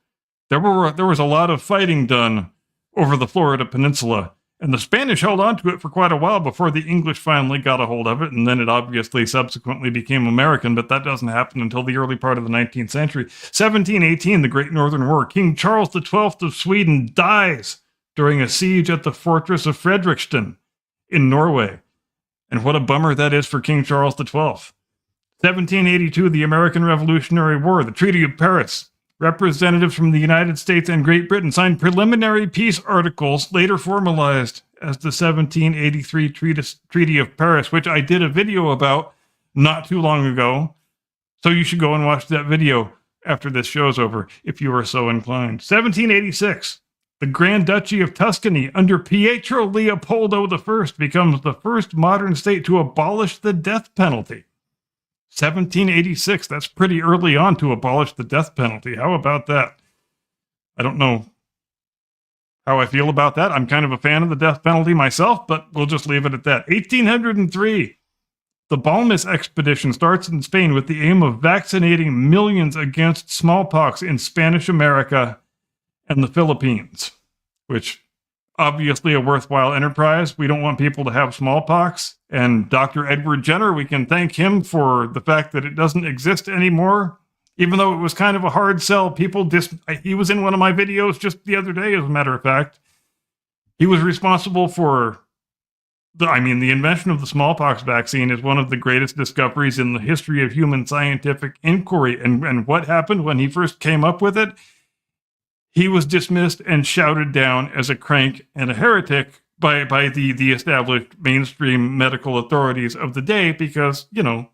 a lot of fighting done over the Florida Peninsula, and the Spanish held on to it for quite a while before the English finally got a hold of it, and then it obviously subsequently became American, but that doesn't happen until the early part of the 19th century. 1718, the Great Northern War. King Charles XII of Sweden dies during a siege at the fortress of Fredrikstad in Norway. And what a bummer that is for King Charles XII. 1782, the American Revolutionary War, the Treaty of Paris. Representatives from the United States and Great Britain signed preliminary peace articles, later formalized as the 1783 Treaty of Paris, which I did a video about not too long ago. So you should go and watch that video after this show's over, if you are so inclined. 1786, the Grand Duchy of Tuscany under Pietro Leopoldo I becomes the first modern state to abolish the death penalty. 1786, that's pretty early on to abolish the death penalty. How about that? I don't know how I feel about that. I'm kind of a fan of the death penalty myself, but we'll just leave it at that. 1803, the Balmis expedition starts in Spain with the aim of vaccinating millions against smallpox in Spanish America and the Philippines, which obviously a worthwhile enterprise. We don't want people to have smallpox. And Dr. Edward Jenner, we can thank him for the fact that it doesn't exist anymore, even though it was kind of a hard sell. He was in one of my videos just the other day, as a matter of fact. He was responsible for the invention of the smallpox vaccine is one of the greatest discoveries in the history of human scientific inquiry. And what happened when he first came up with it? He was dismissed and shouted down as a crank and a heretic by the established mainstream medical authorities of the day because,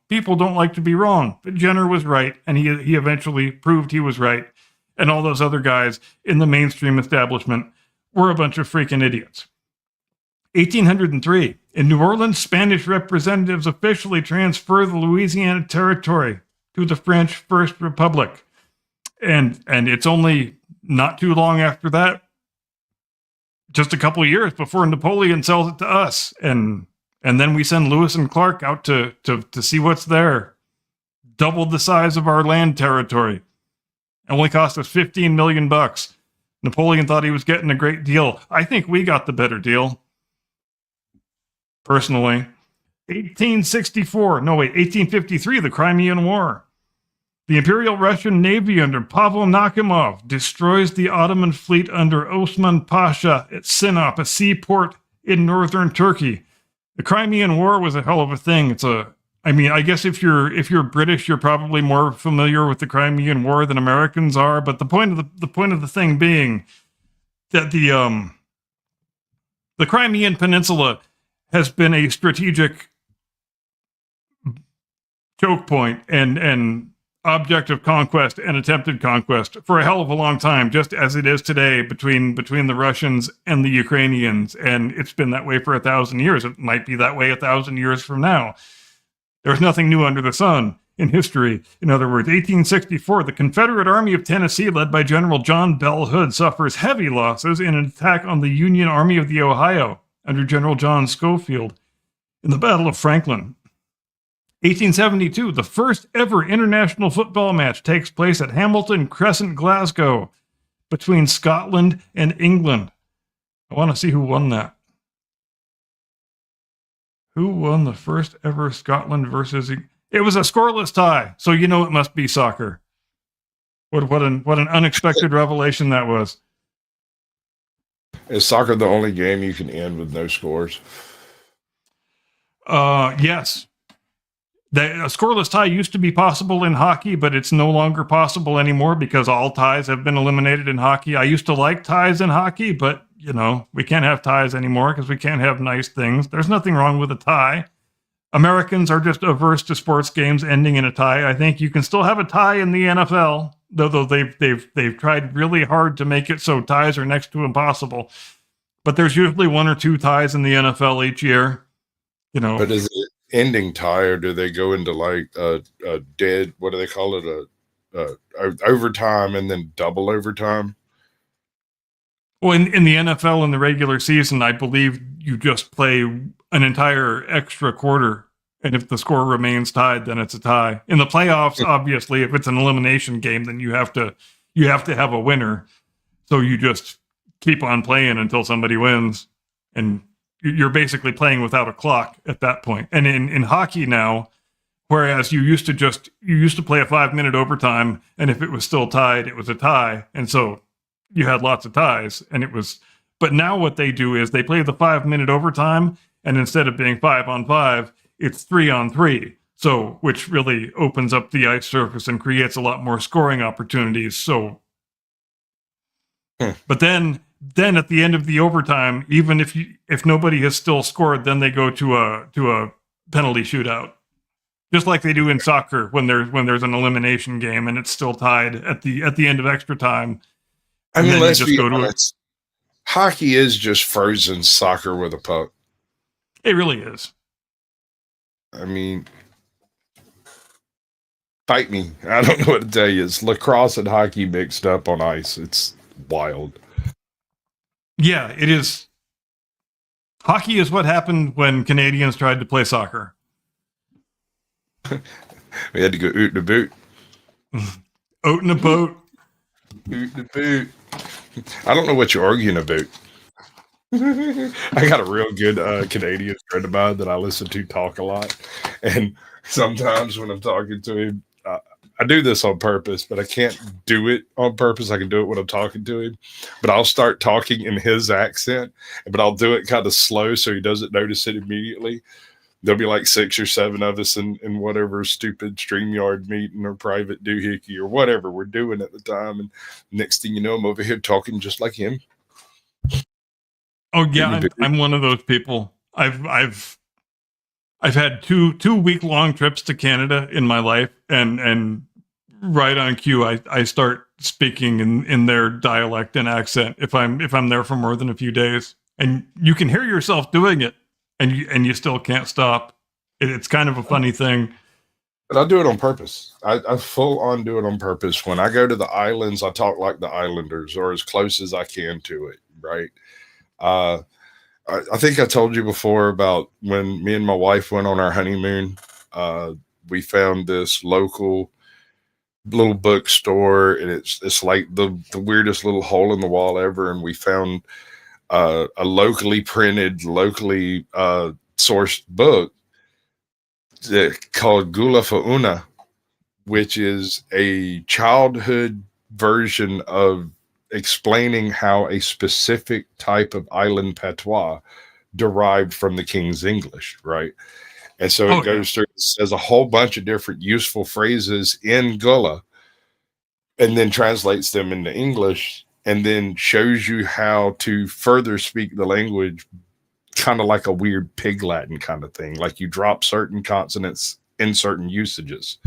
people don't like to be wrong. But Jenner was right, and he eventually proved he was right. And all those other guys in the mainstream establishment were a bunch of freaking idiots. 1803, in New Orleans, Spanish representatives officially transfer the Louisiana Territory to the French First Republic. And it's only not too long after that, just a couple of years before Napoleon sells it to us. And And then we send Lewis and Clark out to see what's there. Doubled the size of our land territory. Only cost us $15 million. Napoleon thought he was getting a great deal. I think we got the better deal. Personally. 1853, the Crimean War. The Imperial Russian Navy under Pavel Nakhimov destroys the Ottoman fleet under Osman Pasha at Sinop, a seaport in northern Turkey. The Crimean War was a hell of a thing. I guess if you're British, you're probably more familiar with the Crimean War than Americans are. But the point of the thing being that the Crimean Peninsula has been a strategic choke point and object of conquest and attempted conquest for a hell of a long time, just as it is today between the Russians and the Ukrainians. And it's been that way for 1,000 years. It might be that way 1,000 years from now. There's nothing new under the sun in history. In other words, 1864, the Confederate Army of Tennessee, led by General John Bell Hood, suffers heavy losses in an attack on the Union Army of the Ohio under General John Schofield in the Battle of Franklin. 1872, the first ever international football match takes place at Hamilton Crescent, Glasgow, between Scotland and England. I want to see who won that. Who won the first ever Scotland versus... It was a scoreless tie, so you know it must be soccer. What an unexpected revelation that was. Is soccer the only game you can end with no scores? Yes. A scoreless tie used to be possible in hockey, but it's no longer possible anymore because all ties have been eliminated in hockey. I used to like ties in hockey, but, we can't have ties anymore because we can't have nice things. There's nothing wrong with a tie. Americans are just averse to sports games ending in a tie. I think you can still have a tie in the NFL, though they've tried really hard to make it so ties are next to impossible. But there's usually one or two ties in the NFL each year. But is it ending tie, or do they go into like a dead, what do they call it, a overtime and then double overtime? Well, in the NFL in the regular season, I believe you just play an entire extra quarter, and if the score remains tied, then it's a tie. In the playoffs, obviously, if it's an elimination game, then you have to have a winner. So you just keep on playing until somebody wins, and you're basically playing without a clock at that point. And in hockey now, whereas you used to play a 5-minute overtime, and if it was still tied, it was a tie, and so you had lots of ties, but now what they do is they play the 5-minute overtime, and instead of being 5-on-5, it's 3-on-3. So, which really opens up the ice surface and creates a lot more scoring opportunities. So, but then at the end of the overtime, even if nobody has still scored, then they go to a penalty shootout, just like they do in soccer when there's an elimination game and it's still tied at the end of extra time. I mean, let's be honest. Hockey is just frozen soccer with a puck. It really is. I mean, fight me. I don't know what to tell you. It's lacrosse and hockey mixed up on ice. It's wild. Yeah, it is. Hockey is what happened when Canadians tried to play soccer. We had to go oot in a boot. Oat in a boat. Oot in a boot. I don't know what you're arguing about. I got a real good Canadian friend of mine that I listen to talk a lot. And sometimes when I'm talking to him, I do this on purpose, but I can't do it on purpose. I can do it when I'm talking to him. But I'll start talking in his accent, but I'll do it kind of slow so he doesn't notice it immediately. There'll be like 6 or 7 of us in whatever stupid StreamYard meeting or private doohickey or whatever we're doing at the time. And next thing you know, I'm over here talking just like him. Oh yeah, I'm one of those people. I've had two week-long trips to Canada in my life, and right on cue, I start speaking in their dialect and accent if I'm there for more than a few days, and you can hear yourself doing it. And you still can't stop. It's kind of a funny thing. But I do it on purpose. I full on do it on purpose. When I go to the islands, I talk like the islanders or as close as I can to it, right? I think I told you before about when me and my wife went on our honeymoon. We found this local little bookstore, and it's like the weirdest little hole in the wall ever. And we found a locally printed, locally sourced book called Gula Fauna, which is a childhood version of explaining how a specific type of island patois derived from the King's English, right? And so it goes through, says a whole bunch of different useful phrases in Gullah and then translates them into English and then shows you how to further speak the language, kind of like a weird pig Latin kind of thing. Like you drop certain consonants in certain usages.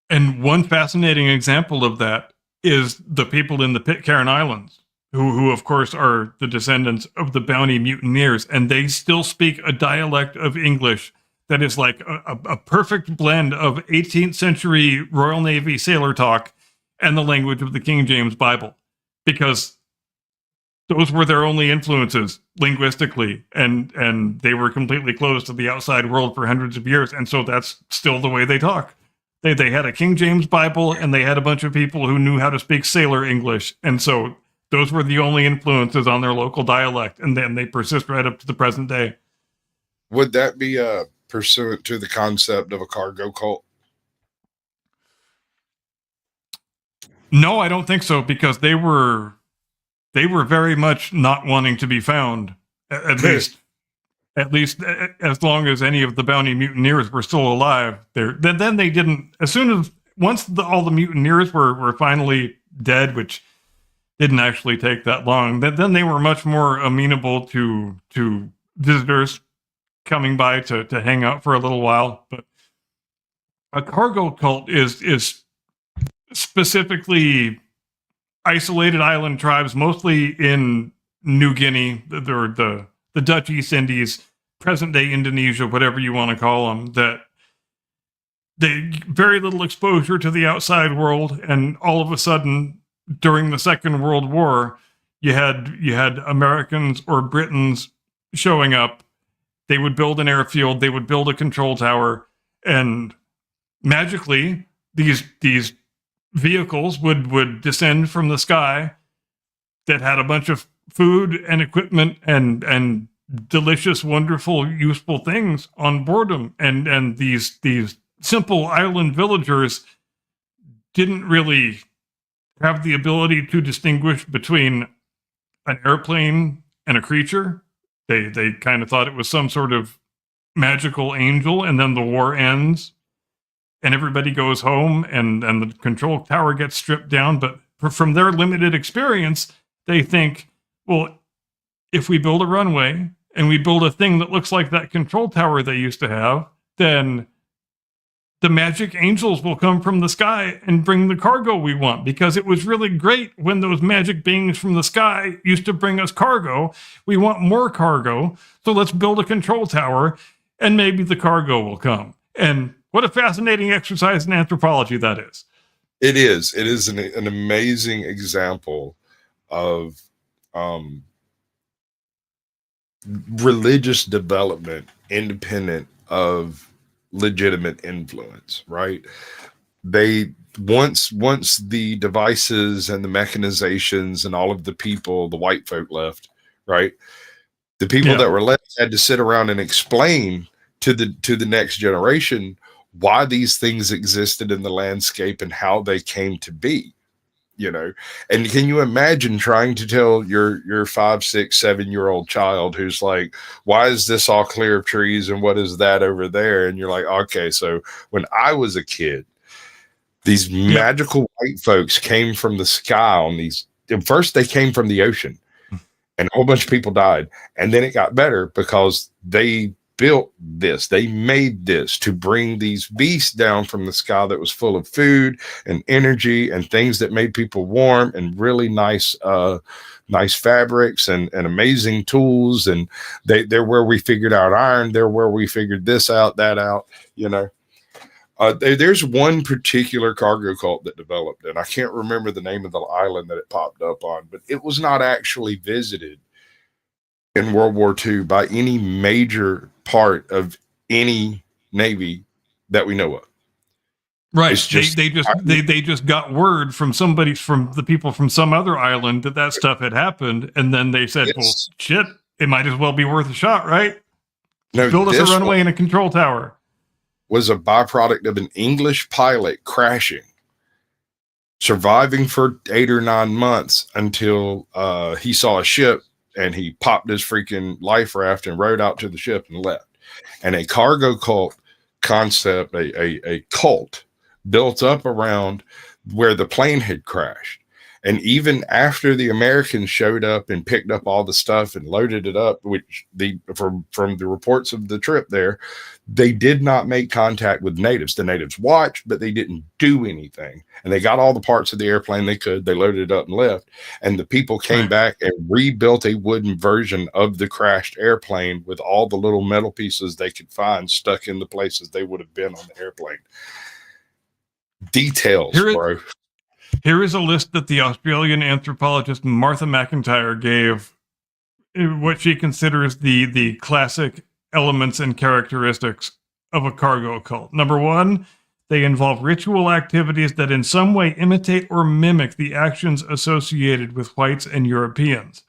And one fascinating example of that is the people in the Pitcairn Islands, who of course are the descendants of the Bounty mutineers, and they still speak a dialect of English that is like a perfect blend of 18th century Royal Navy sailor talk and the language of the King James Bible, because those were their only influences linguistically, and they were completely closed to the outside world for hundreds of years, and so that's still the way they talk. They had a King James Bible, and they had a bunch of people who knew how to speak sailor English, and so those were the only influences on their local dialect, and then they persist right up to the present day. Would that be pursuant to the concept of a cargo cult? No, I don't think so, because they were very much not wanting to be found, at least as long as any of the Bounty mutineers were still alive. Then they didn't. As soon as all the mutineers were finally dead, which didn't actually take that long, then they were much more amenable to visitors coming by to hang out for a little while. But a cargo cult is specifically isolated island tribes, mostly in New Guinea, the Dutch East Indies, present-day Indonesia, whatever you want to call them, that they very little exposure to the outside world, and all of a sudden, during the Second World War, you had Americans or Britons showing up. They would build an airfield, they would build a control tower, and magically, these vehicles would descend from the sky that had a bunch of food and equipment and delicious, wonderful, useful things on board them. And these simple island villagers didn't really have the ability to distinguish between an airplane and a creature. They kind of thought it was some sort of magical angel, and then the war ends and everybody goes home and the control tower gets stripped down. But from their limited experience, they think, well, if we build a runway and we build a thing that looks like that control tower they used to have, then the magic angels will come from the sky and bring the cargo we want, because it was really great when those magic beings from the sky used to bring us cargo. We want more cargo, so let's build a control tower and maybe the cargo will come. And what a fascinating exercise in anthropology that is. It is. It is an amazing example of religious development independent of legitimate influence, right? They once the devices and the mechanizations and all of the people, the white folk left, right? The people that were left had to sit around and explain to the next generation why these things existed in the landscape and how they came to be, you know. And can you imagine trying to tell your 5, 6, 7-year-old child who's like, why is this all clear of trees and what is that over there? And you're like, okay, so when I was a kid, these magical white folks came from the sky on these. First, they came from the ocean, and a whole bunch of people died. And then it got better because they built this. They made this to bring these beasts down from the sky that was full of food and energy and things that made people warm and really nice fabrics and amazing tools. And they're where we figured out iron. They're where we figured this out, that out, you know. There's one particular cargo cult that developed, and I can't remember the name of the island that it popped up on, but it was not actually visited in World War II by any major part of any Navy that we know of. Right. It's just They just got word from somebody, from the people from some other island, that stuff had happened, and then they said, "Well, shit, it might as well be worth a shot, right? No, Build us a runway and a control tower." Was a byproduct of an English pilot crashing, surviving for 8 or 9 months until he saw a ship and he popped his freaking life raft and rode out to the ship and left. And a cargo cult concept, a cult built up around where the plane had crashed. And even after the Americans showed up and picked up all the stuff and loaded it up, which from the reports of the trip there, they did not make contact with natives. The natives watched, but they didn't do anything. And they got all the parts of the airplane they could. They loaded it up and left. And the people came back and rebuilt a wooden version of the crashed airplane with all the little metal pieces they could find stuck in the places they would have been on the airplane. Details, bro. Here is a list that the Australian anthropologist Martha McIntyre gave, what she considers the classic elements and characteristics of a cargo cult. Number 1, they involve ritual activities that in some way imitate or mimic the actions associated with whites and Europeans.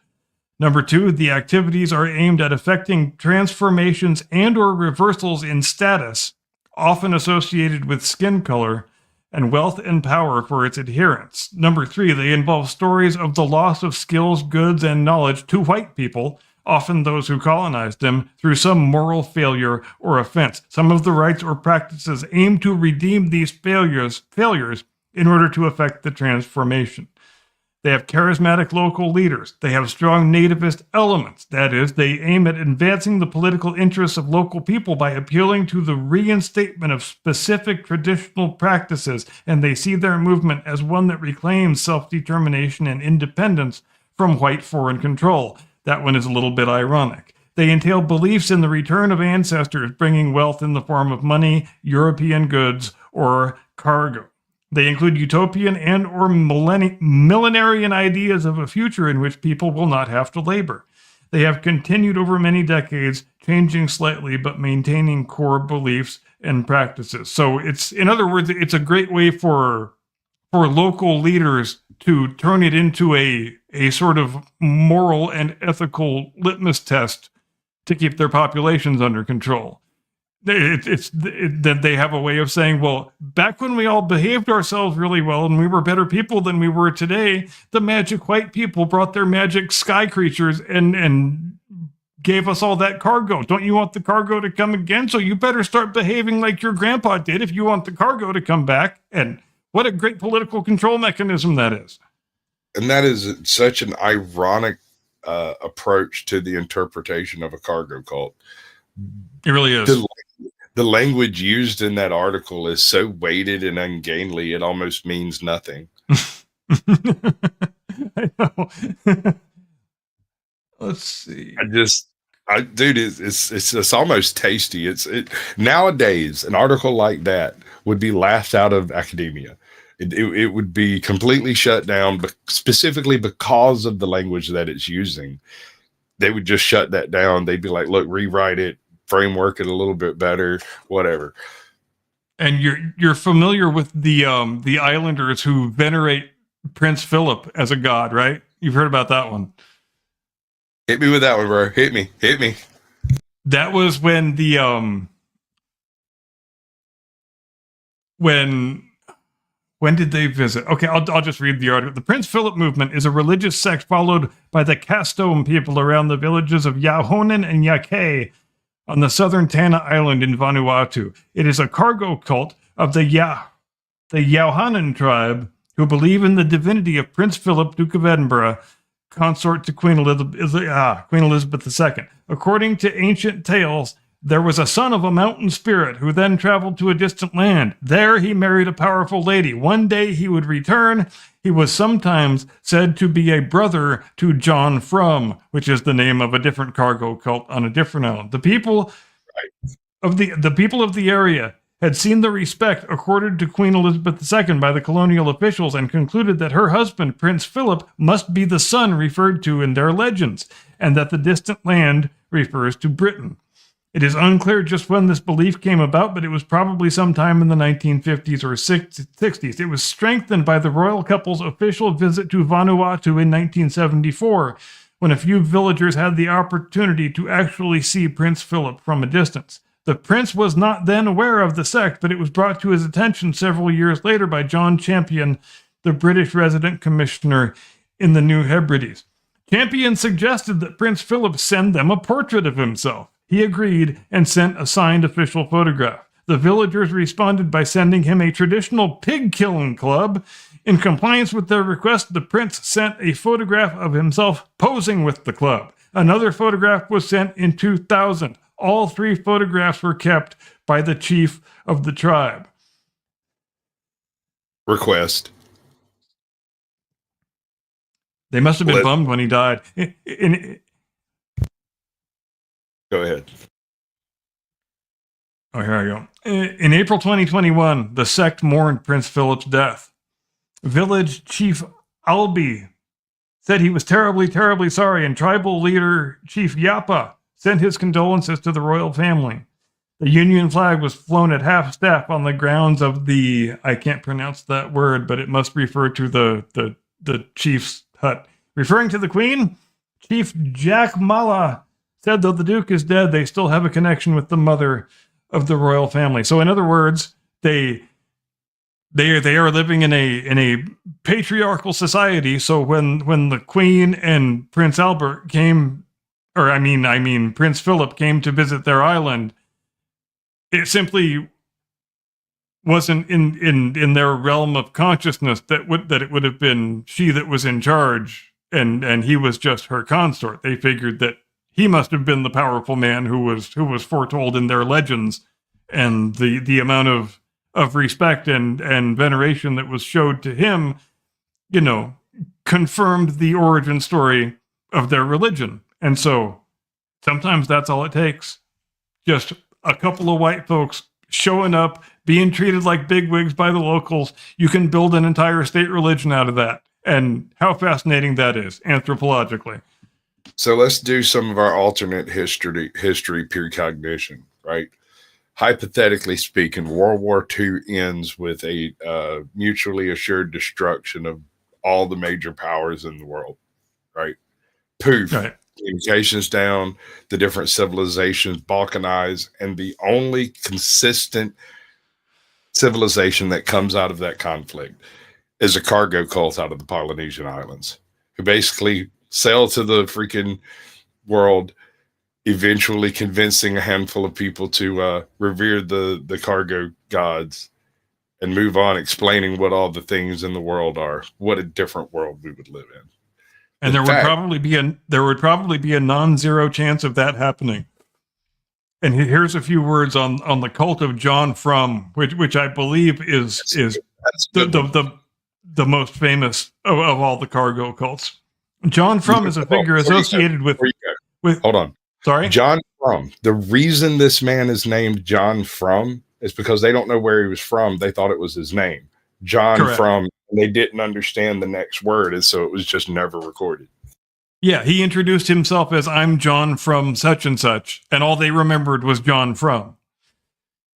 Number 2, the activities are aimed at effecting transformations and or reversals in status, often associated with skin color, and wealth and power for its adherents. Number 3, they involve stories of the loss of skills, goods, and knowledge to white people, often those who colonized them, through some moral failure or offense. Some of the rites or practices aim to redeem these failures in order to effect the transformation. They have charismatic local leaders. They have strong nativist elements. That is, they aim at advancing the political interests of local people by appealing to the reinstatement of specific traditional practices, and they see their movement as one that reclaims self-determination and independence from white foreign control. That one is a little bit ironic. They entail beliefs in the return of ancestors, bringing wealth in the form of money, European goods, or cargo. They include utopian and or millenarian ideas of a future in which people will not have to labor. They have continued over many decades, changing slightly but maintaining core beliefs and practices. So it's, in other words, it's a great way for local leaders to turn it into a sort of moral and ethical litmus test to keep their populations under control. That they have a way of saying, well, back when we all behaved ourselves really well and we were better people than we were today, the magic white people brought their magic sky creatures and gave us all that cargo. Don't you want the cargo to come again? So you better start behaving like your grandpa did if you want the cargo to come back. And what a great political control mechanism that is. And that is such an ironic approach to the interpretation of a cargo cult. It really is. The language used in that article is so weighted and ungainly, it almost means nothing. I know. Let's see. Dude, it's almost tasty. Nowadays, an article like that would be laughed out of academia. It would be completely shut down, but specifically because of the language that it's using. They would just shut that down. They'd be like, look, rewrite it, framework it a little bit better, whatever. And you're familiar with the islanders who venerate Prince Philip as a god, right? You've heard about that one. Hit me with that one, bro. Hit me. That was when when did they visit? Okay, I'll just read the article. The Prince Philip movement is a religious sect followed by the Castome people around the villages of Yahonen and Yake on the southern Tanna Island in Vanuatu. It is a cargo cult of the Yahonen tribe who believe in the divinity of Prince Philip, Duke of Edinburgh, consort to Queen Elizabeth II. According to ancient tales, there was a son of a mountain spirit who then traveled to a distant land. There he married a powerful lady. One day he would return. He was sometimes said to be a brother to John Frum, which is the name of a different cargo cult on a different island. The people of the area had seen the respect accorded to Queen Elizabeth II by the colonial officials and concluded that her husband, Prince Philip, must be the son referred to in their legends, and that the distant land refers to Britain. It is unclear just when this belief came about, but it was probably sometime in the 1950s or 60s. It was strengthened by the royal couple's official visit to Vanuatu in 1974, when a few villagers had the opportunity to actually see Prince Philip from a distance. The prince was not then aware of the sect, but it was brought to his attention several years later by John Champion, the British resident commissioner in the New Hebrides. Champion suggested that Prince Philip send them a portrait of himself. He agreed and sent a signed official photograph. The villagers responded by sending him a traditional pig-killing club. In compliance with their request, the prince sent a photograph of himself posing with the club. Another photograph was sent in 2000. All three photographs were kept by the chief of the tribe. Request. They must have been bummed when he died. Go ahead. Oh, here I go. In April 2021, the sect mourned Prince Philip's death. Village Chief Albi said he was terribly, terribly sorry, and tribal leader Chief Yapa sent his condolences to the royal family. The Union flag was flown at half-staff on the grounds of the, I can't pronounce that word, but it must refer to the chief's hut. Referring to the Queen, Chief Jack Mala said though the Duke is dead, they still have a connection with the mother of the royal family. So in other words, they are living in a patriarchal society. So when the Queen and Prince Albert came, or I mean Prince Philip came to visit their island, it simply wasn't in their realm of consciousness that it would have been she that was in charge and he was just her consort. They figured that he must have been the powerful man who was foretold in their legends, and the amount of respect and veneration that was showed to him, confirmed the origin story of their religion. And so sometimes that's all it takes. Just a couple of white folks showing up, being treated like bigwigs by the locals. You can build an entire state religion out of that. And how fascinating that is, anthropologically. So let's do some of our alternate history precognition, right? Hypothetically speaking, World War II ends with a mutually assured destruction of all the major powers in the world, right? Poof. Right. Communications down, the different civilizations balkanize, and the only consistent civilization that comes out of that conflict is a cargo cult out of the Polynesian Islands, who basically sail to the freaking world, eventually convincing a handful of people to revere the cargo gods and move on, explaining what all the things in the world are, what a different world we would live in. And there would probably be a non-zero chance of that happening. And here's a few words on the cult of John Frum, which I believe is the most famous of all the cargo cults. John Frum is a figure associated with. Hold on. Sorry? John Frum. The reason this man is named John Frum is because they don't know where he was from. They thought it was his name. John Correct. Frum. And they didn't understand the next word, and so it was just never recorded. Yeah, he introduced himself as I'm John from such and such, and all they remembered was John Frum.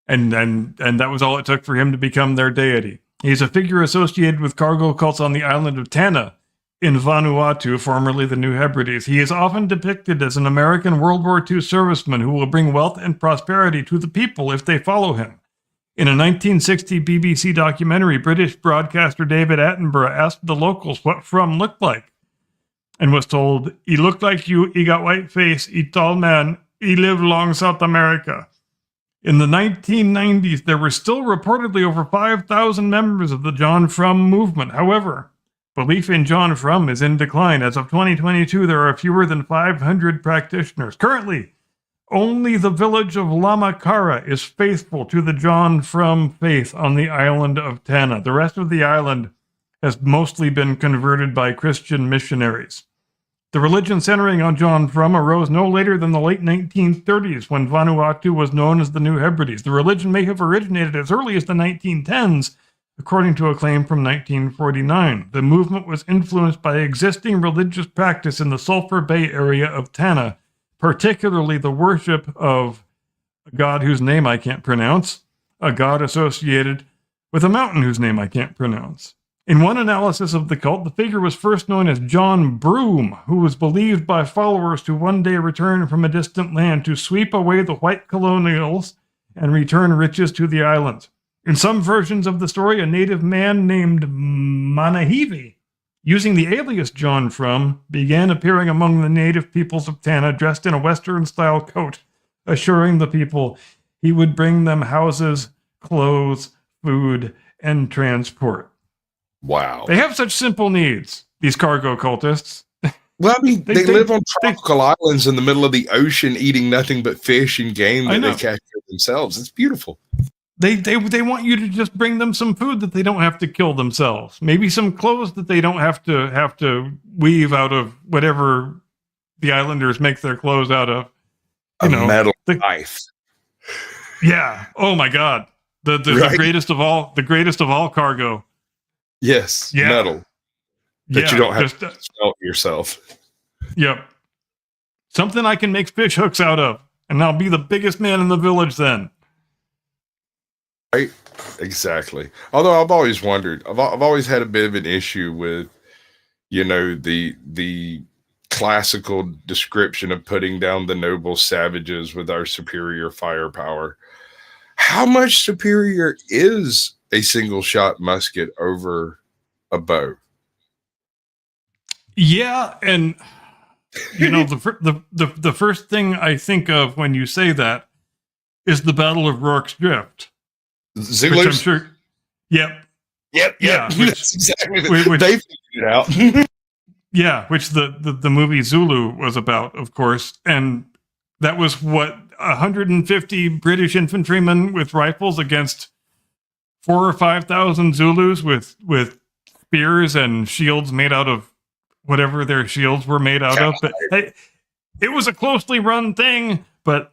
And that was all it took for him to become their deity. He's a figure associated with cargo cults on the island of Tanna in Vanuatu, formerly the New Hebrides. He is often depicted as an American World War II serviceman who will bring wealth and prosperity to the people if they follow him. In a 1960 BBC documentary, British broadcaster David Attenborough asked the locals what Frum looked like and was told, "He looked like you, he got white face, he tall man, he lived long South America." In the 1990s, there were still reportedly over 5,000 members of the John Frum movement. However, belief in John Frum is in decline. As of 2022, there are fewer than 500 practitioners. Currently, only the village of Lamakara is faithful to the John Frum faith on the island of Tanna. The rest of the island has mostly been converted by Christian missionaries. The religion centering on John Frum arose no later than the late 1930s, when Vanuatu was known as the New Hebrides. The religion may have originated as early as the 1910s, according to a claim from 1949. The movement was influenced by existing religious practice in the Sulphur Bay area of Tanna, particularly the worship of a god whose name I can't pronounce, a god associated with a mountain whose name I can't pronounce. In one analysis of the cult, the figure was first known as John Broom, who was believed by followers to one day return from a distant land to sweep away the white colonials and return riches to the islands. In some versions of the story, a native man named Manahivi, using the alias John Frum, began appearing among the native peoples of Tanna dressed in a Western-style coat, assuring the people he would bring them houses, clothes, food, and transport. Wow. They have such simple needs, these cargo cultists. Well, I mean, they live on tropical islands in the middle of the ocean, eating nothing but fish and game that they catch for themselves. It's beautiful. They want you to just bring them some food that they don't have to kill themselves. Maybe some clothes that they don't have to weave out of whatever the islanders make their clothes out of. A metal knife. Yeah. Oh my God. The greatest of all cargo. Yes. Yeah. Metal. That you don't have to smelt yourself. Yep. Something I can make fish hooks out of, and I'll be the biggest man in the village then. Right. Exactly. Although I've always wondered, I've always had a bit of an issue with, the classical description of putting down the noble savages with our superior firepower. How much superior is a single shot musket over a bow? Yeah, and the first thing I think of when you say that is the Battle of Rorke's Drift. Zulus? Which I'm sure. Yep. Yeah. That's exactly what they figured it out. Yeah, which the movie Zulu was about, of course, and that was 150 British infantrymen with rifles against 4,000 or 5,000 Zulus with spears and shields made out of whatever their shields were made out of. But hey, it was a closely run thing, but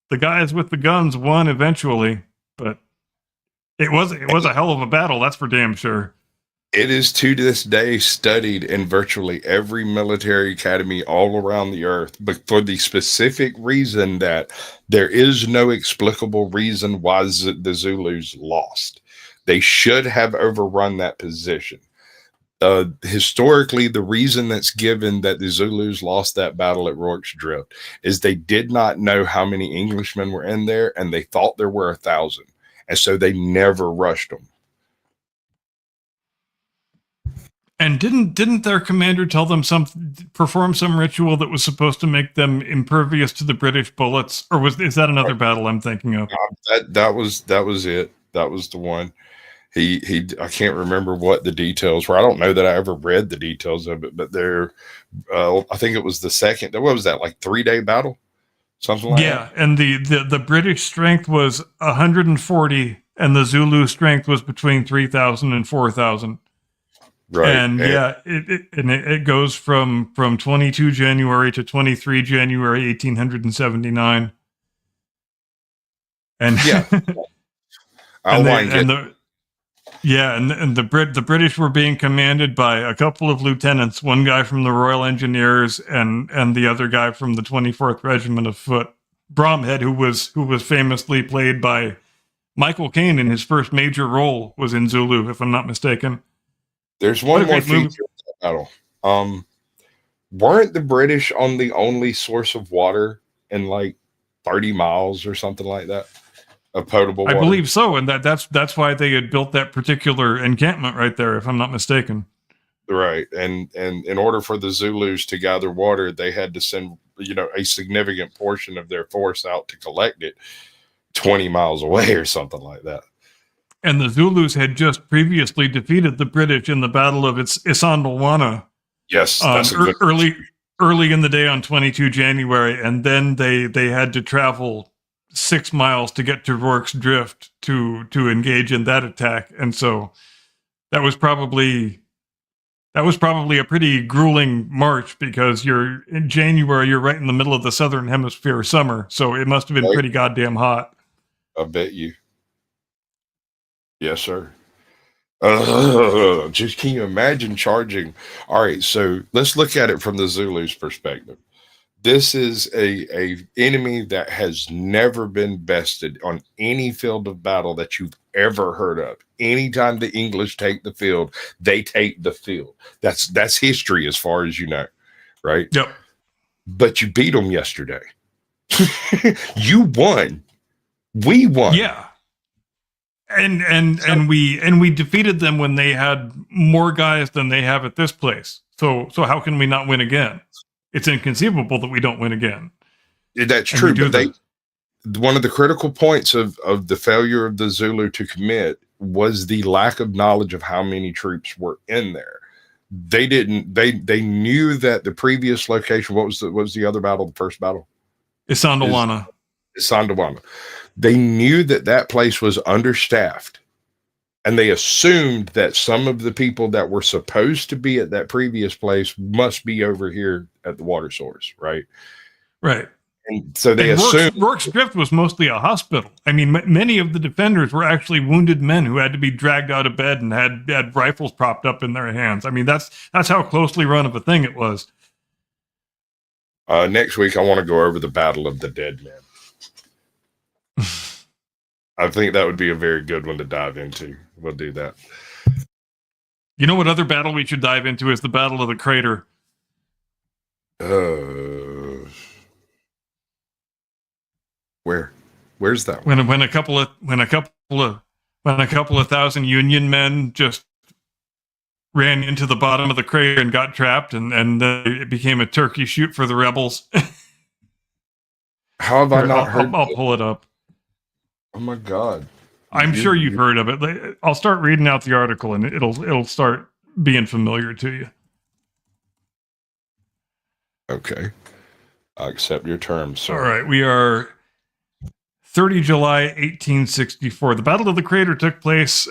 the guys with the guns won eventually. But it was a hell of a battle, that's for damn sure. It is to this day studied in virtually every military academy all around the earth, but for the specific reason that there is no explicable reason why the Zulus lost. They should have overrun that position. Historically, the reason that's given that the Zulus lost that battle at Rorke's Drift is they did not know how many Englishmen were in there, and they thought there were 1,000, and so they never rushed them. And didn't their commander tell them perform some ritual that was supposed to make them impervious to the British bullets, or is that another battle I'm thinking of? That was it. That was the one. I can't remember what the details were. I don't know that I ever read the details of it, but I think it was the second. What was that, like 3-day battle? Something like that? Yeah, and the British strength was 140, and the Zulu strength was between 3,000 and 4,000. Right. And it goes from 22 January to 23 January 1879. And yeah. The British were being commanded by a couple of lieutenants, one guy from the Royal Engineers and the other guy from the 24th Regiment of Foot. Bromhead, who was famously played by Michael Caine in his first major role, was in Zulu, if I'm not mistaken. There's one more feature of that battle. Weren't the British on the only source of water in like 30 miles or something like that of potable water? I believe so, and that's why they had built that particular encampment right there, if I'm not mistaken. Right, and in order for the Zulus to gather water, they had to send a significant portion of their force out to collect it 20 miles away or something like that. And the Zulus had just previously defeated the British in the Battle of Isandlwana. Yes, that's early in the day on 22 January, and then they had to travel 6 miles to get to Rorke's Drift to engage in that attack. And so that was probably That was probably a pretty grueling march because you're in January, you're right in the middle of the southern hemisphere summer, so it must have been pretty goddamn hot. I bet you. Yes, sir. Just can you imagine charging? All right, so let's look at it from the Zulu's perspective. This is a enemy that has never been bested on any field of battle that you've ever heard of. Anytime the English take the field, they take the field. That's history as far as you know, right? Yep. But you beat them yesterday. You won. We won. Yeah. And we defeated them when they had more guys than they have at this place. So how can we not win again? It's inconceivable that we don't win again. That's true. But one of the critical points of the failure of the Zulu to commit was the lack of knowledge of how many troops were in there. They knew that the previous location, what was the other battle, the first battle? Isandlwana. They knew that place was understaffed, and they assumed that some of the people that were supposed to be at that previous place must be over here at the water source, right? Right. And so they assumed Rourke's Drift was mostly a hospital. I mean, many of the defenders were actually wounded men who had to be dragged out of bed and had rifles propped up in their hands. I mean, that's how closely run of a thing it was. Next week, I want to go over the Battle of the Dead Men. I think that would be a very good one to dive into. We'll do that. You know what other battle we should dive into is the Battle of the Crater. Where's that one? When a couple of thousand Union men just ran into the bottom of the crater and got trapped, and it became a turkey shoot for the rebels. How have I not heard? I'll pull it up. Oh my God! I'm sure you've heard of it. I'll start reading out the article, and it'll start being familiar to you. Okay, I accept your terms, sir. All right, we are 30 July 1864. The Battle of the Crater took place.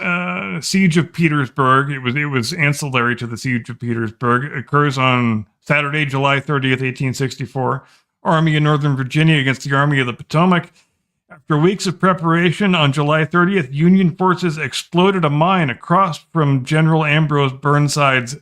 Siege of Petersburg. It was ancillary to the Siege of Petersburg. It occurs on Saturday, July 30th, 1864. Army of Northern Virginia against the Army of the Potomac. After weeks of preparation, on July 30th, Union forces exploded a mine across from General Ambrose Burnside's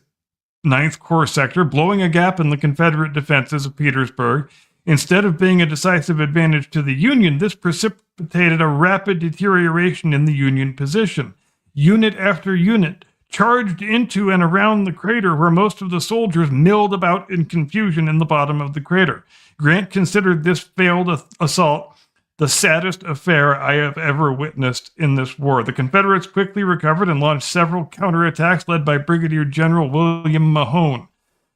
9th Corps sector, blowing a gap in the Confederate defenses of Petersburg. Instead of being a decisive advantage to the Union, this precipitated a rapid deterioration in the Union position. Unit after unit charged into and around the crater, where most of the soldiers milled about in confusion in the bottom of the crater. Grant considered this failed assault the saddest affair I have ever witnessed in this war. The Confederates quickly recovered and launched several counterattacks led by Brigadier General William Mahone.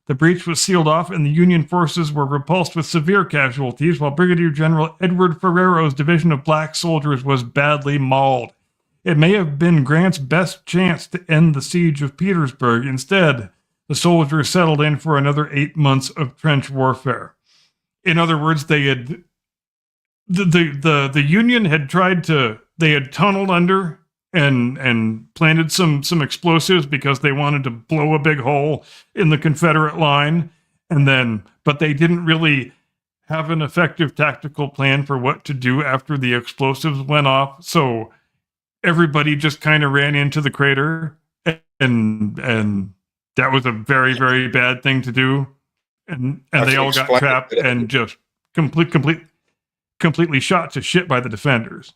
The breach was sealed off, and the Union forces were repulsed with severe casualties, while Brigadier General Edward Ferrero's division of black soldiers was badly mauled. It may have been Grant's best chance to end the siege of Petersburg. Instead, the soldiers settled in for another 8 months of trench warfare. In other words, they had the Union had they had tunneled under and planted some explosives because they wanted to blow a big hole in the Confederate line, but they didn't really have an effective tactical plan for what to do after the explosives went off. So everybody just kind of ran into the crater, and that was a very, very bad thing to do. And they all got trapped and just completely shot to shit by the defenders.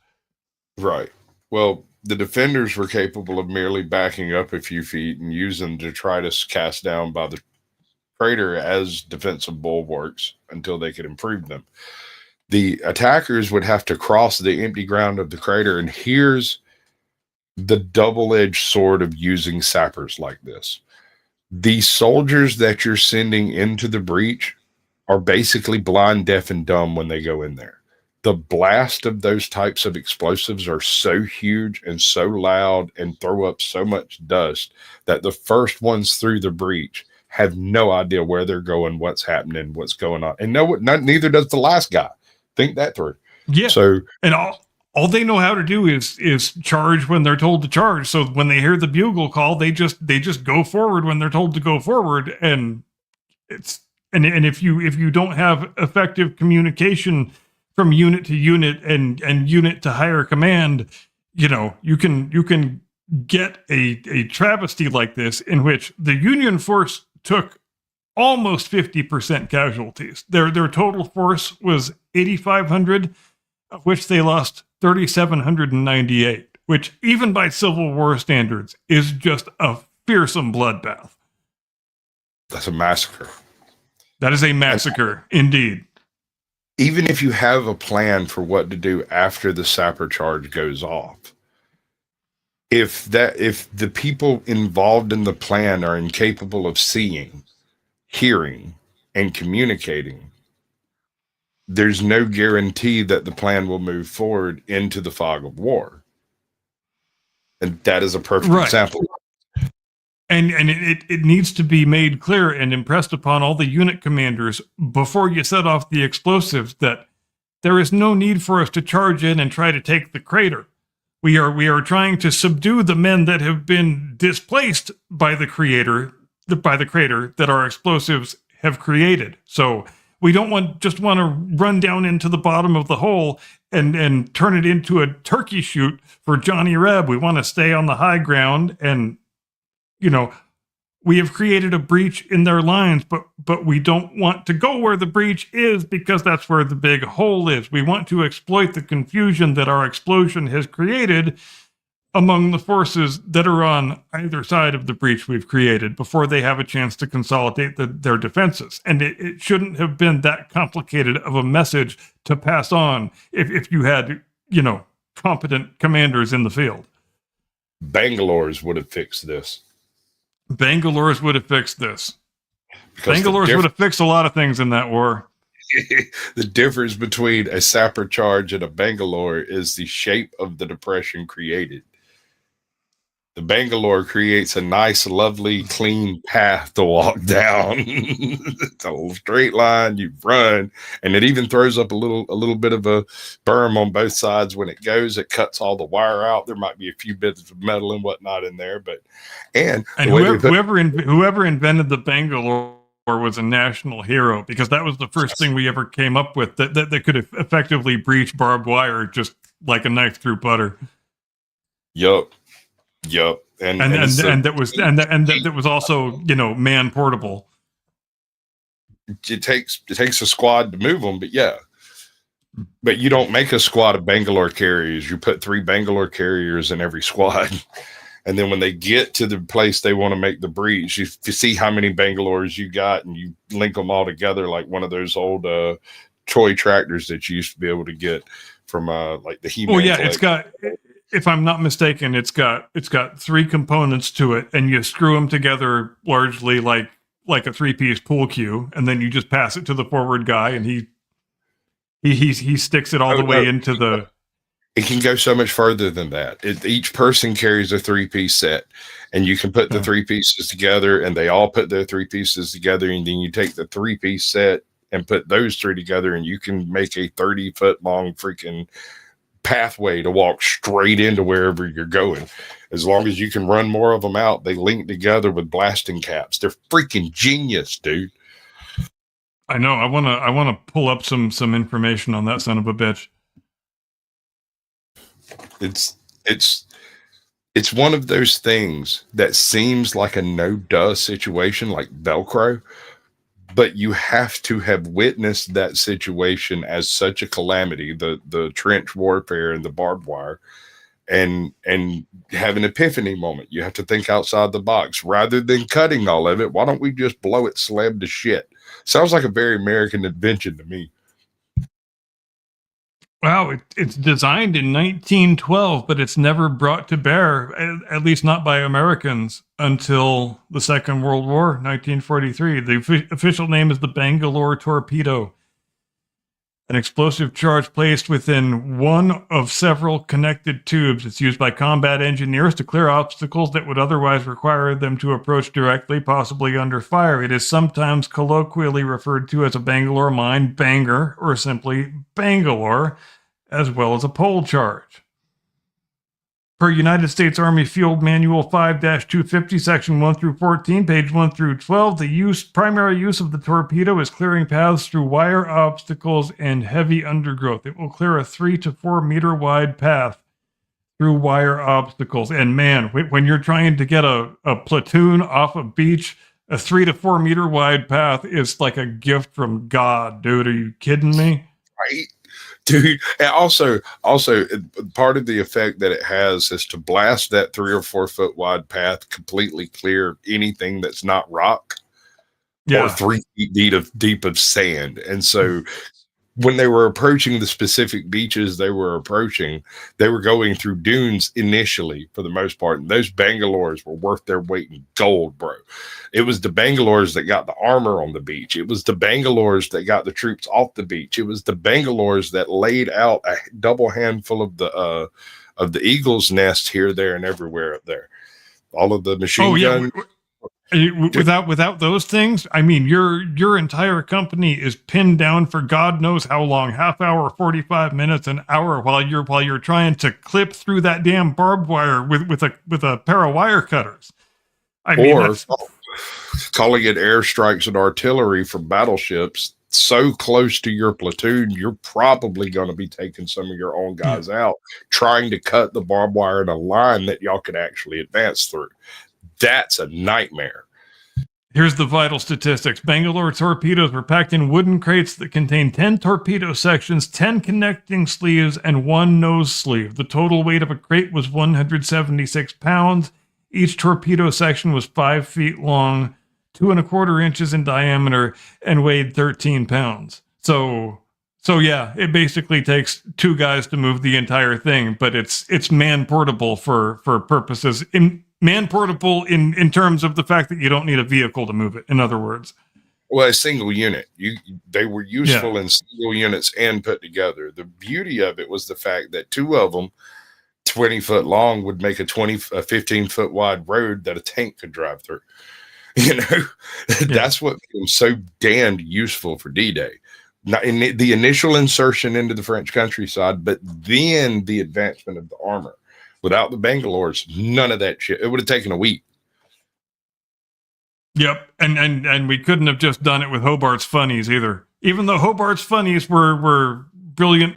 Right. Well, the defenders were capable of merely backing up a few feet and using to try to cast down by the crater as defensive bulwarks until they could improve them. The attackers would have to cross the empty ground of the crater, and here's the double-edged sword of using sappers like this. The soldiers that you're sending into the breach are basically blind, deaf, and dumb when they go in there. The blast of those types of explosives are so huge and so loud and throw up so much dust that the first ones through the breach have no idea where they're going, what's happening, what's going on. And neither does the last guy. Think that through. Yeah. So, and all they know how to do is charge when they're told to charge. So when they hear the bugle call, they just go forward when they're told to go forward. And if you don't have effective communication from unit to unit and unit to higher command, you can get a travesty like this in which the Union force took almost 50% casualties. Their total force was 8,500, of which they lost 3,798, which even by Civil War standards is just a fearsome bloodbath. That's a massacre. That is a massacre, indeed. Even if you have a plan for what to do after the sapper charge goes off, if the people involved in the plan are incapable of seeing, hearing, and communicating, there's no guarantee that the plan will move forward into the fog of war. And that is a perfect example. And it needs to be made clear and impressed upon all the unit commanders before you set off the explosives that there is no need for us to charge in and try to take the crater. We are trying to subdue the men that have been displaced by the crater that our explosives have created. So we don't just want to run down into the bottom of the hole and turn it into a turkey shoot for Johnny Reb. We want to stay on the high ground and, we have created a breach in their lines, but we don't want to go where the breach is because that's where the big hole is. We want to exploit the confusion that our explosion has created among the forces that are on either side of the breach we've created before they have a chance to consolidate their defenses. And it shouldn't have been that complicated of a message to pass on if you had, competent commanders in the field. Bangalore's would have fixed this. Bangalore's would have fixed this. Bangalore's would have fixed a lot of things in that war. The difference between a sapper charge and a Bangalore is the shape of the depression created. The Bangalore creates a nice, lovely, clean path to walk down. It's a straight line. You run, and it even throws up a little bit of a berm on both sides when it goes. It cuts all the wire out. There might be a few bits of metal and whatnot in there, and whoever invented the Bangalore was a national hero because that was the first thing we ever came up with that could effectively breach barbed wire just like a knife through butter. Yup. And that was also, man portable. It takes a squad to move them, but you don't make a squad of Bangalore carriers. You put 3 Bangalore carriers in every squad. And then when they get to the place they want to make the breach, you see how many Bangalores you got and you link them all together like one of those old toy tractors that you used to be able to get from like the He-Man. Well, yeah, it's got, if I'm not mistaken, it's got 3 components to it, and you screw them together largely like a 3-piece pool cue, and then you just pass it to the forward guy, and he sticks it all the way into the. It can go so much further than that. Each person carries a 3-piece set, and you can put the 3 pieces together, and they all put their 3 pieces together, and then you take the 3-piece set and put those 3 together, and you can make a 30-foot long freaking pathway to walk straight into wherever you're going. As long as you can run more of them out, they link together with blasting caps. They're freaking genius, dude. I know. I want to pull up some information on that son of a bitch. It's one of those things that seems like a no-duh situation, like Velcro, but you have to have witnessed that situation as such a calamity, the trench warfare and the barbed wire, and have an epiphany moment. You have to think outside the box. Rather than cutting all of it, why don't we just blow it slab to shit? Sounds like a very American invention to me. Wow, it's designed in 1912, but it's never brought to bear, at least not by Americans, until the Second World War, 1943. The official name is the Bangalore Torpedo. An explosive charge placed within one of several connected tubes. It's used by combat engineers to clear obstacles that would otherwise require them to approach directly, possibly under fire. It is sometimes colloquially referred to as a Bangalore mine, Bangor, or simply Bangalore. as well as a pole charge. Per United States Army Field Manual 5-250, Section 1 through 14, page 1 through 12, the primary use of the torpedo is clearing paths through wire obstacles and heavy undergrowth. It will clear a 3 to 4 meter wide path through wire obstacles. And man, when you're trying to get a platoon off a beach, a 3 to 4 meter wide path is like a gift from God, dude. Are you kidding me? Right. Dude, and also, part of the effect that it has is to blast that 3 or 4 foot wide path, completely clear anything that's not rock, or 3 feet deep of sand. And so, when they were approaching the specific beaches they were going through dunes initially for the most part. And those Bangalores were worth their weight in gold, bro. It was the Bangalores that got the armor on the beach. It was the Bangalores that got the troops off the beach. It was the Bangalores that laid out a double handful of the eagle's nest here, there, and everywhere up there. All of the machine guns. Without those things, I mean, your entire company is pinned down for God knows how long, half hour, 45 minutes, an hour, while you're trying to clip through that damn barbed wire with a pair of wire cutters. Calling it airstrikes and artillery from battleships so close to your platoon, you're probably going to be taking some of your own guys out, trying to cut the barbed wire in a line that y'all could actually advance through. That's a nightmare. Here's the vital statistics. Bangalore torpedoes were packed in wooden crates that contained 10 torpedo sections, 10 connecting sleeves, and 1 nose sleeve. The total weight of a crate was 176 pounds. Each torpedo section was 5 feet long, 2¼ inches in diameter, and weighed 13 pounds. So yeah, it basically takes 2 guys to move the entire thing, but it's man-portable for purposes. Man-portable in terms of the fact that you don't need a vehicle to move it, in other words. Well, a single unit. They were useful in single units and put together. The beauty of it was the fact that 2 of them, 20 foot long, would make a 15 foot wide road that a tank could drive through. That's what made them so damned useful for D-Day. Not in the initial insertion into the French countryside, but then the advancement of the armor. Without the Bangalores, none of that shit. It would have taken a week. Yep, and we couldn't have just done it with Hobart's funnies either. Even though Hobart's funnies were brilliant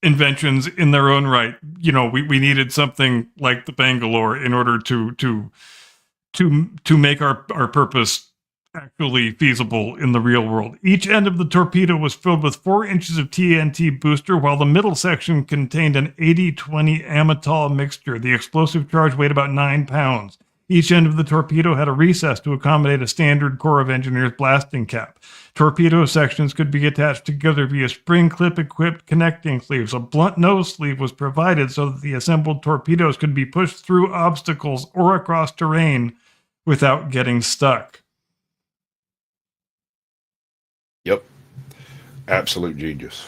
inventions in their own right, we needed something like the Bangalore in order to make our purpose actually feasible in the real world. Each end of the torpedo was filled with 4 inches of TNT booster, while the middle section contained an 80-20 Amatol mixture. The explosive charge weighed about 9 pounds. Each end of the torpedo had a recess to accommodate a standard Corps of Engineers blasting cap. Torpedo sections could be attached together via spring clip-equipped connecting sleeves. A blunt nose sleeve was provided so that the assembled torpedoes could be pushed through obstacles or across terrain without getting stuck. Yep. Absolute genius.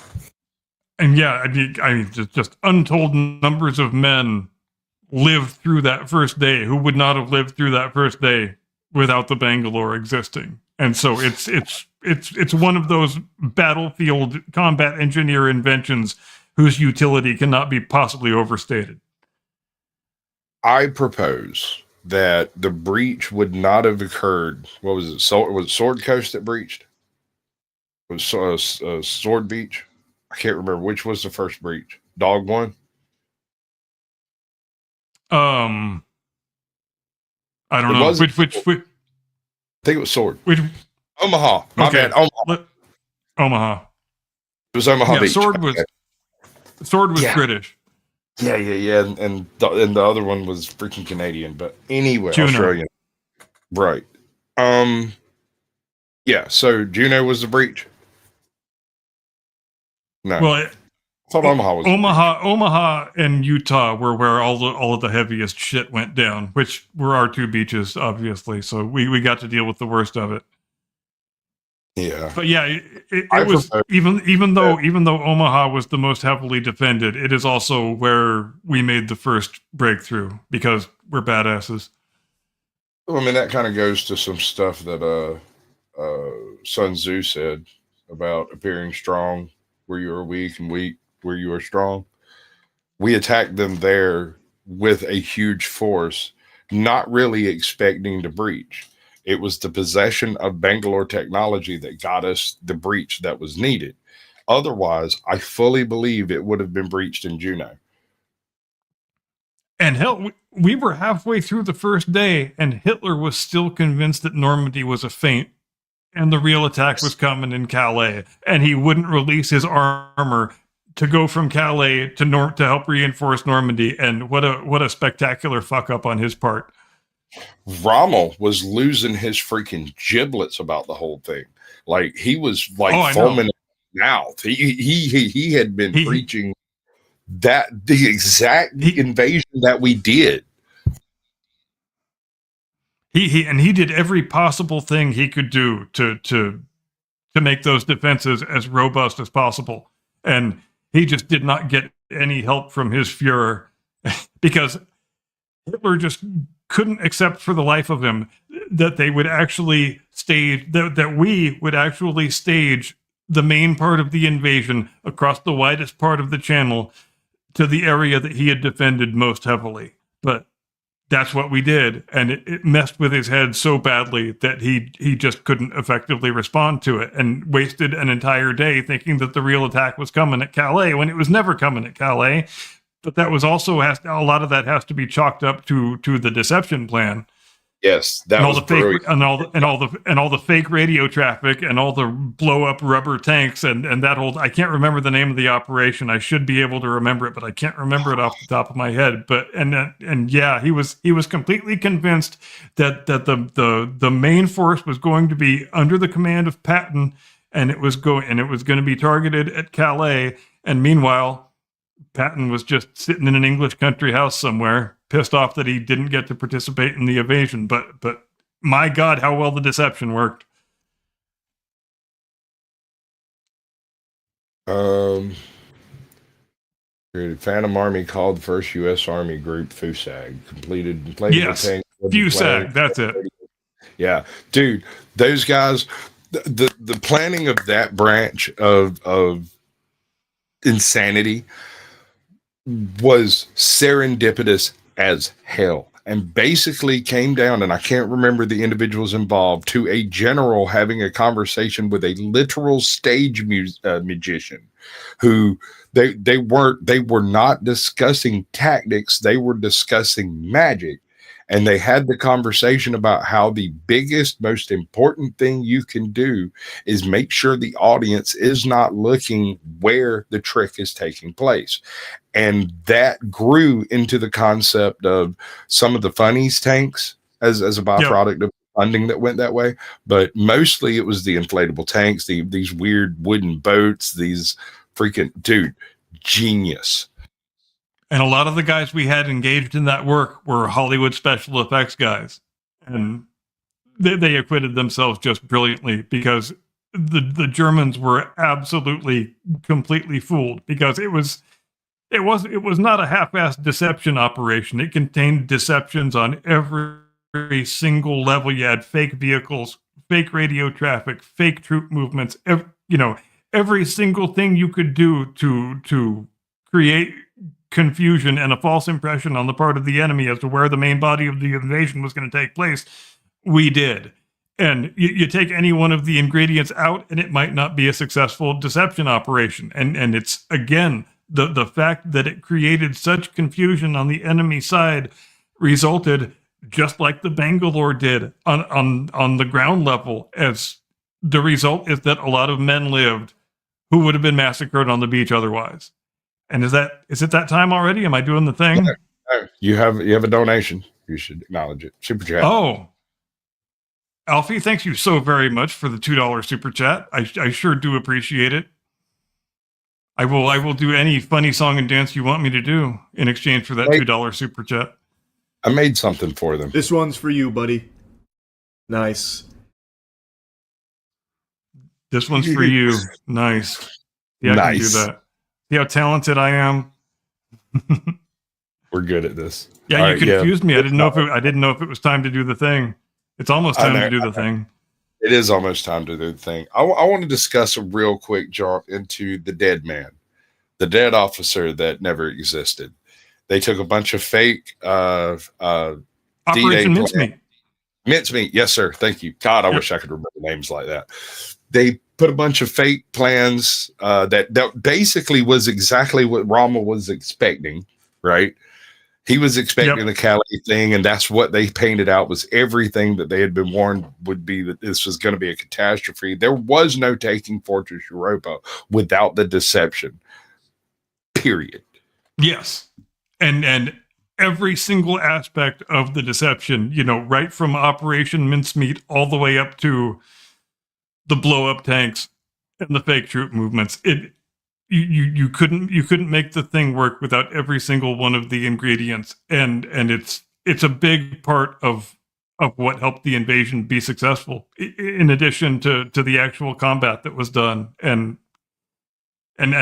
And yeah, I mean, just untold numbers of men lived through that first day who would not have lived through that first day without the Bangalore existing. And so it's one of those battlefield combat engineer inventions whose utility cannot be possibly overstated. I propose that the breach would not have occurred. What was it? Was it Sword Coast that breached? Was Sword Beach? I can't remember which was the first breach. Dog one. I don't know which. I think it was Sword. Omaha. My bad. Omaha. It was Omaha Beach. Sword was British. Yeah. And the other one was freaking Canadian. But anyway, Juno. Australian. Right. Yeah. So Juno was the breach. No. Well, I thought Omaha was Omaha and Utah were where all of the heaviest shit went down, which were our 2 beaches, obviously. So we got to deal with the worst of it. Yeah. But yeah, it was even though Omaha was the most heavily defended, it is also where we made the first breakthrough because we're badasses. Well, I mean, that kind of goes to some stuff that Sun Tzu said about appearing strong where you are weak and weak where you are strong. We attacked them there with a huge force, not really expecting to breach. It was the possession of Bangalore technology that got us the breach that was needed. Otherwise, I fully believe it would have been breached in Juneau. And hell, we were halfway through the first day, and Hitler was still convinced that Normandy was a feint, and the real attack was coming in Calais, and he wouldn't release his armor to go from Calais to help reinforce Normandy. And what a spectacular fuck up on his part. Rommel was losing his freaking giblets about the whole thing. Like, he was like foaming at the mouth. He had been preaching that the exact invasion that we did. He did every possible thing he could do to make those defenses as robust as possible. And he just did not get any help from his Fuhrer because Hitler just couldn't accept for the life of him that they would actually stage, that we would actually stage the main part of the invasion across the widest part of the channel to the area that he had defended most heavily. But that's what we did, and it messed with his head so badly that he just couldn't effectively respond to it, and wasted an entire day thinking that the real attack was coming at Calais when it was never coming at Calais. But that was also a lot of that has to be chalked up to the deception plan. Yes, that and all was the fake and all the fake radio traffic and all the blow up rubber tanks and that whole. I can't remember the name of the operation. I should be able to remember it, but I can't remember it off the top of my head. But and yeah, he was completely convinced that the main force was going to be under the command of Patton, and it was going to be targeted at Calais. And meanwhile, Patton was just sitting in an English country house somewhere, pissed off that he didn't get to participate in the invasion. But my God, how well the deception worked. Phantom Army called First U.S. Army Group FUSAG. Completed yes, FUSAG, that's it. Yeah, dude, those guys, the planning of that branch of insanity was serendipitous as hell, and basically came down, and I can't remember the individuals involved, to a general having a conversation with a literal stage magician who they were not discussing tactics, they were discussing magic. And they had the conversation about how the biggest, most important thing you can do is make sure the audience is not looking where the trick is taking place. And that grew into the concept of some of the funnies tanks as a byproduct of funding that went that way. But mostly it was the inflatable tanks, these weird wooden boats, these freaking, dude, genius. And a lot of the guys we had engaged in that work were Hollywood special effects guys. And they acquitted themselves just brilliantly, because the Germans were absolutely, completely fooled, because it was not a half-assed deception operation. It contained deceptions on every single level. You had fake vehicles, fake radio traffic, fake troop movements, every single thing you could do to create confusion and a false impression on the part of the enemy as to where the main body of the invasion was going to take place, we did. And you take any one of the ingredients out, and it might not be a successful deception operation. And it's, again, the fact that it created such confusion on the enemy side resulted, just like the Bangalore did on the ground level, as the result is that a lot of men lived who would have been massacred on the beach otherwise. And is it that time already? Am I doing the thing? No, you have a donation. You should acknowledge it. Super chat. Oh, Alfie, thank you so very much for the $2 super chat. I sure do appreciate it. I will do any funny song and dance you want me to do in exchange for that $2 super chat. I made something for them. This one's for you, buddy. Nice. This one's for you. Nice. Yeah, I can do that. See how talented I am? We're good at this. Yeah, you confused me. I didn't know if it was time to do the thing. It's almost time to do the thing. It is almost time to do the thing. I want to discuss a real quick jump into the dead man. the dead officer that never existed. They took a bunch of fake Operation D-Day Mincemeat. Mincemeat, yes, sir. Thank you. God, I wish I could remember names like that. They put a bunch of fake plans that basically was exactly what Rommel was expecting, right? He was expecting the Calais thing, and that's what they painted out was everything that they had been warned would be, that this was going to be a catastrophe. There was no taking Fortress Europa without the deception, period. Yes. And every single aspect of the deception, you know, right from Operation Mincemeat all the way up to the blow up tanks and the fake troop movements. You couldn't make the thing work without every single one of the ingredients, and it's a big part of what helped the invasion be successful, in addition to the actual combat that was done, and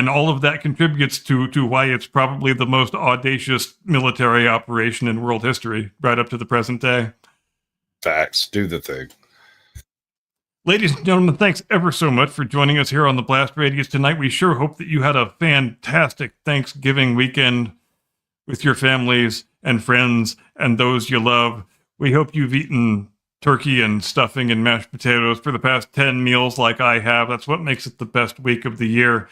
all of that contributes to why it's probably the most audacious military operation in world history right up to the present day. Facts. Do the thing. Ladies and gentlemen, thanks ever so much for joining us here on the Blast Radius tonight. We sure hope that you had a fantastic Thanksgiving weekend with your families and friends and those you love. We hope you've eaten turkey and stuffing and mashed potatoes for the past 10 meals like I have. That's what makes it the best week of the year.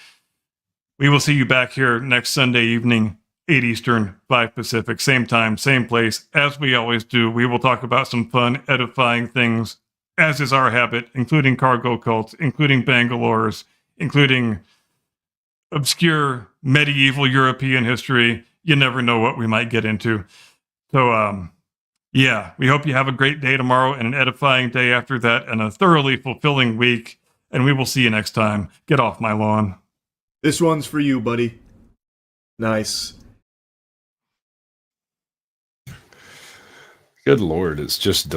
We will see you back here next Sunday evening, 8 Eastern, 5 Pacific, same time, same place. As we always do, we will talk about some fun, edifying things, as is our habit, including cargo cults, including Bangalores, including obscure medieval European history. You never know what we might get into. So, yeah, we hope you have a great day tomorrow and an edifying day after that and a thoroughly fulfilling week. And we will see you next time. Get off my lawn. This one's for you, buddy. Nice. Good Lord, it's just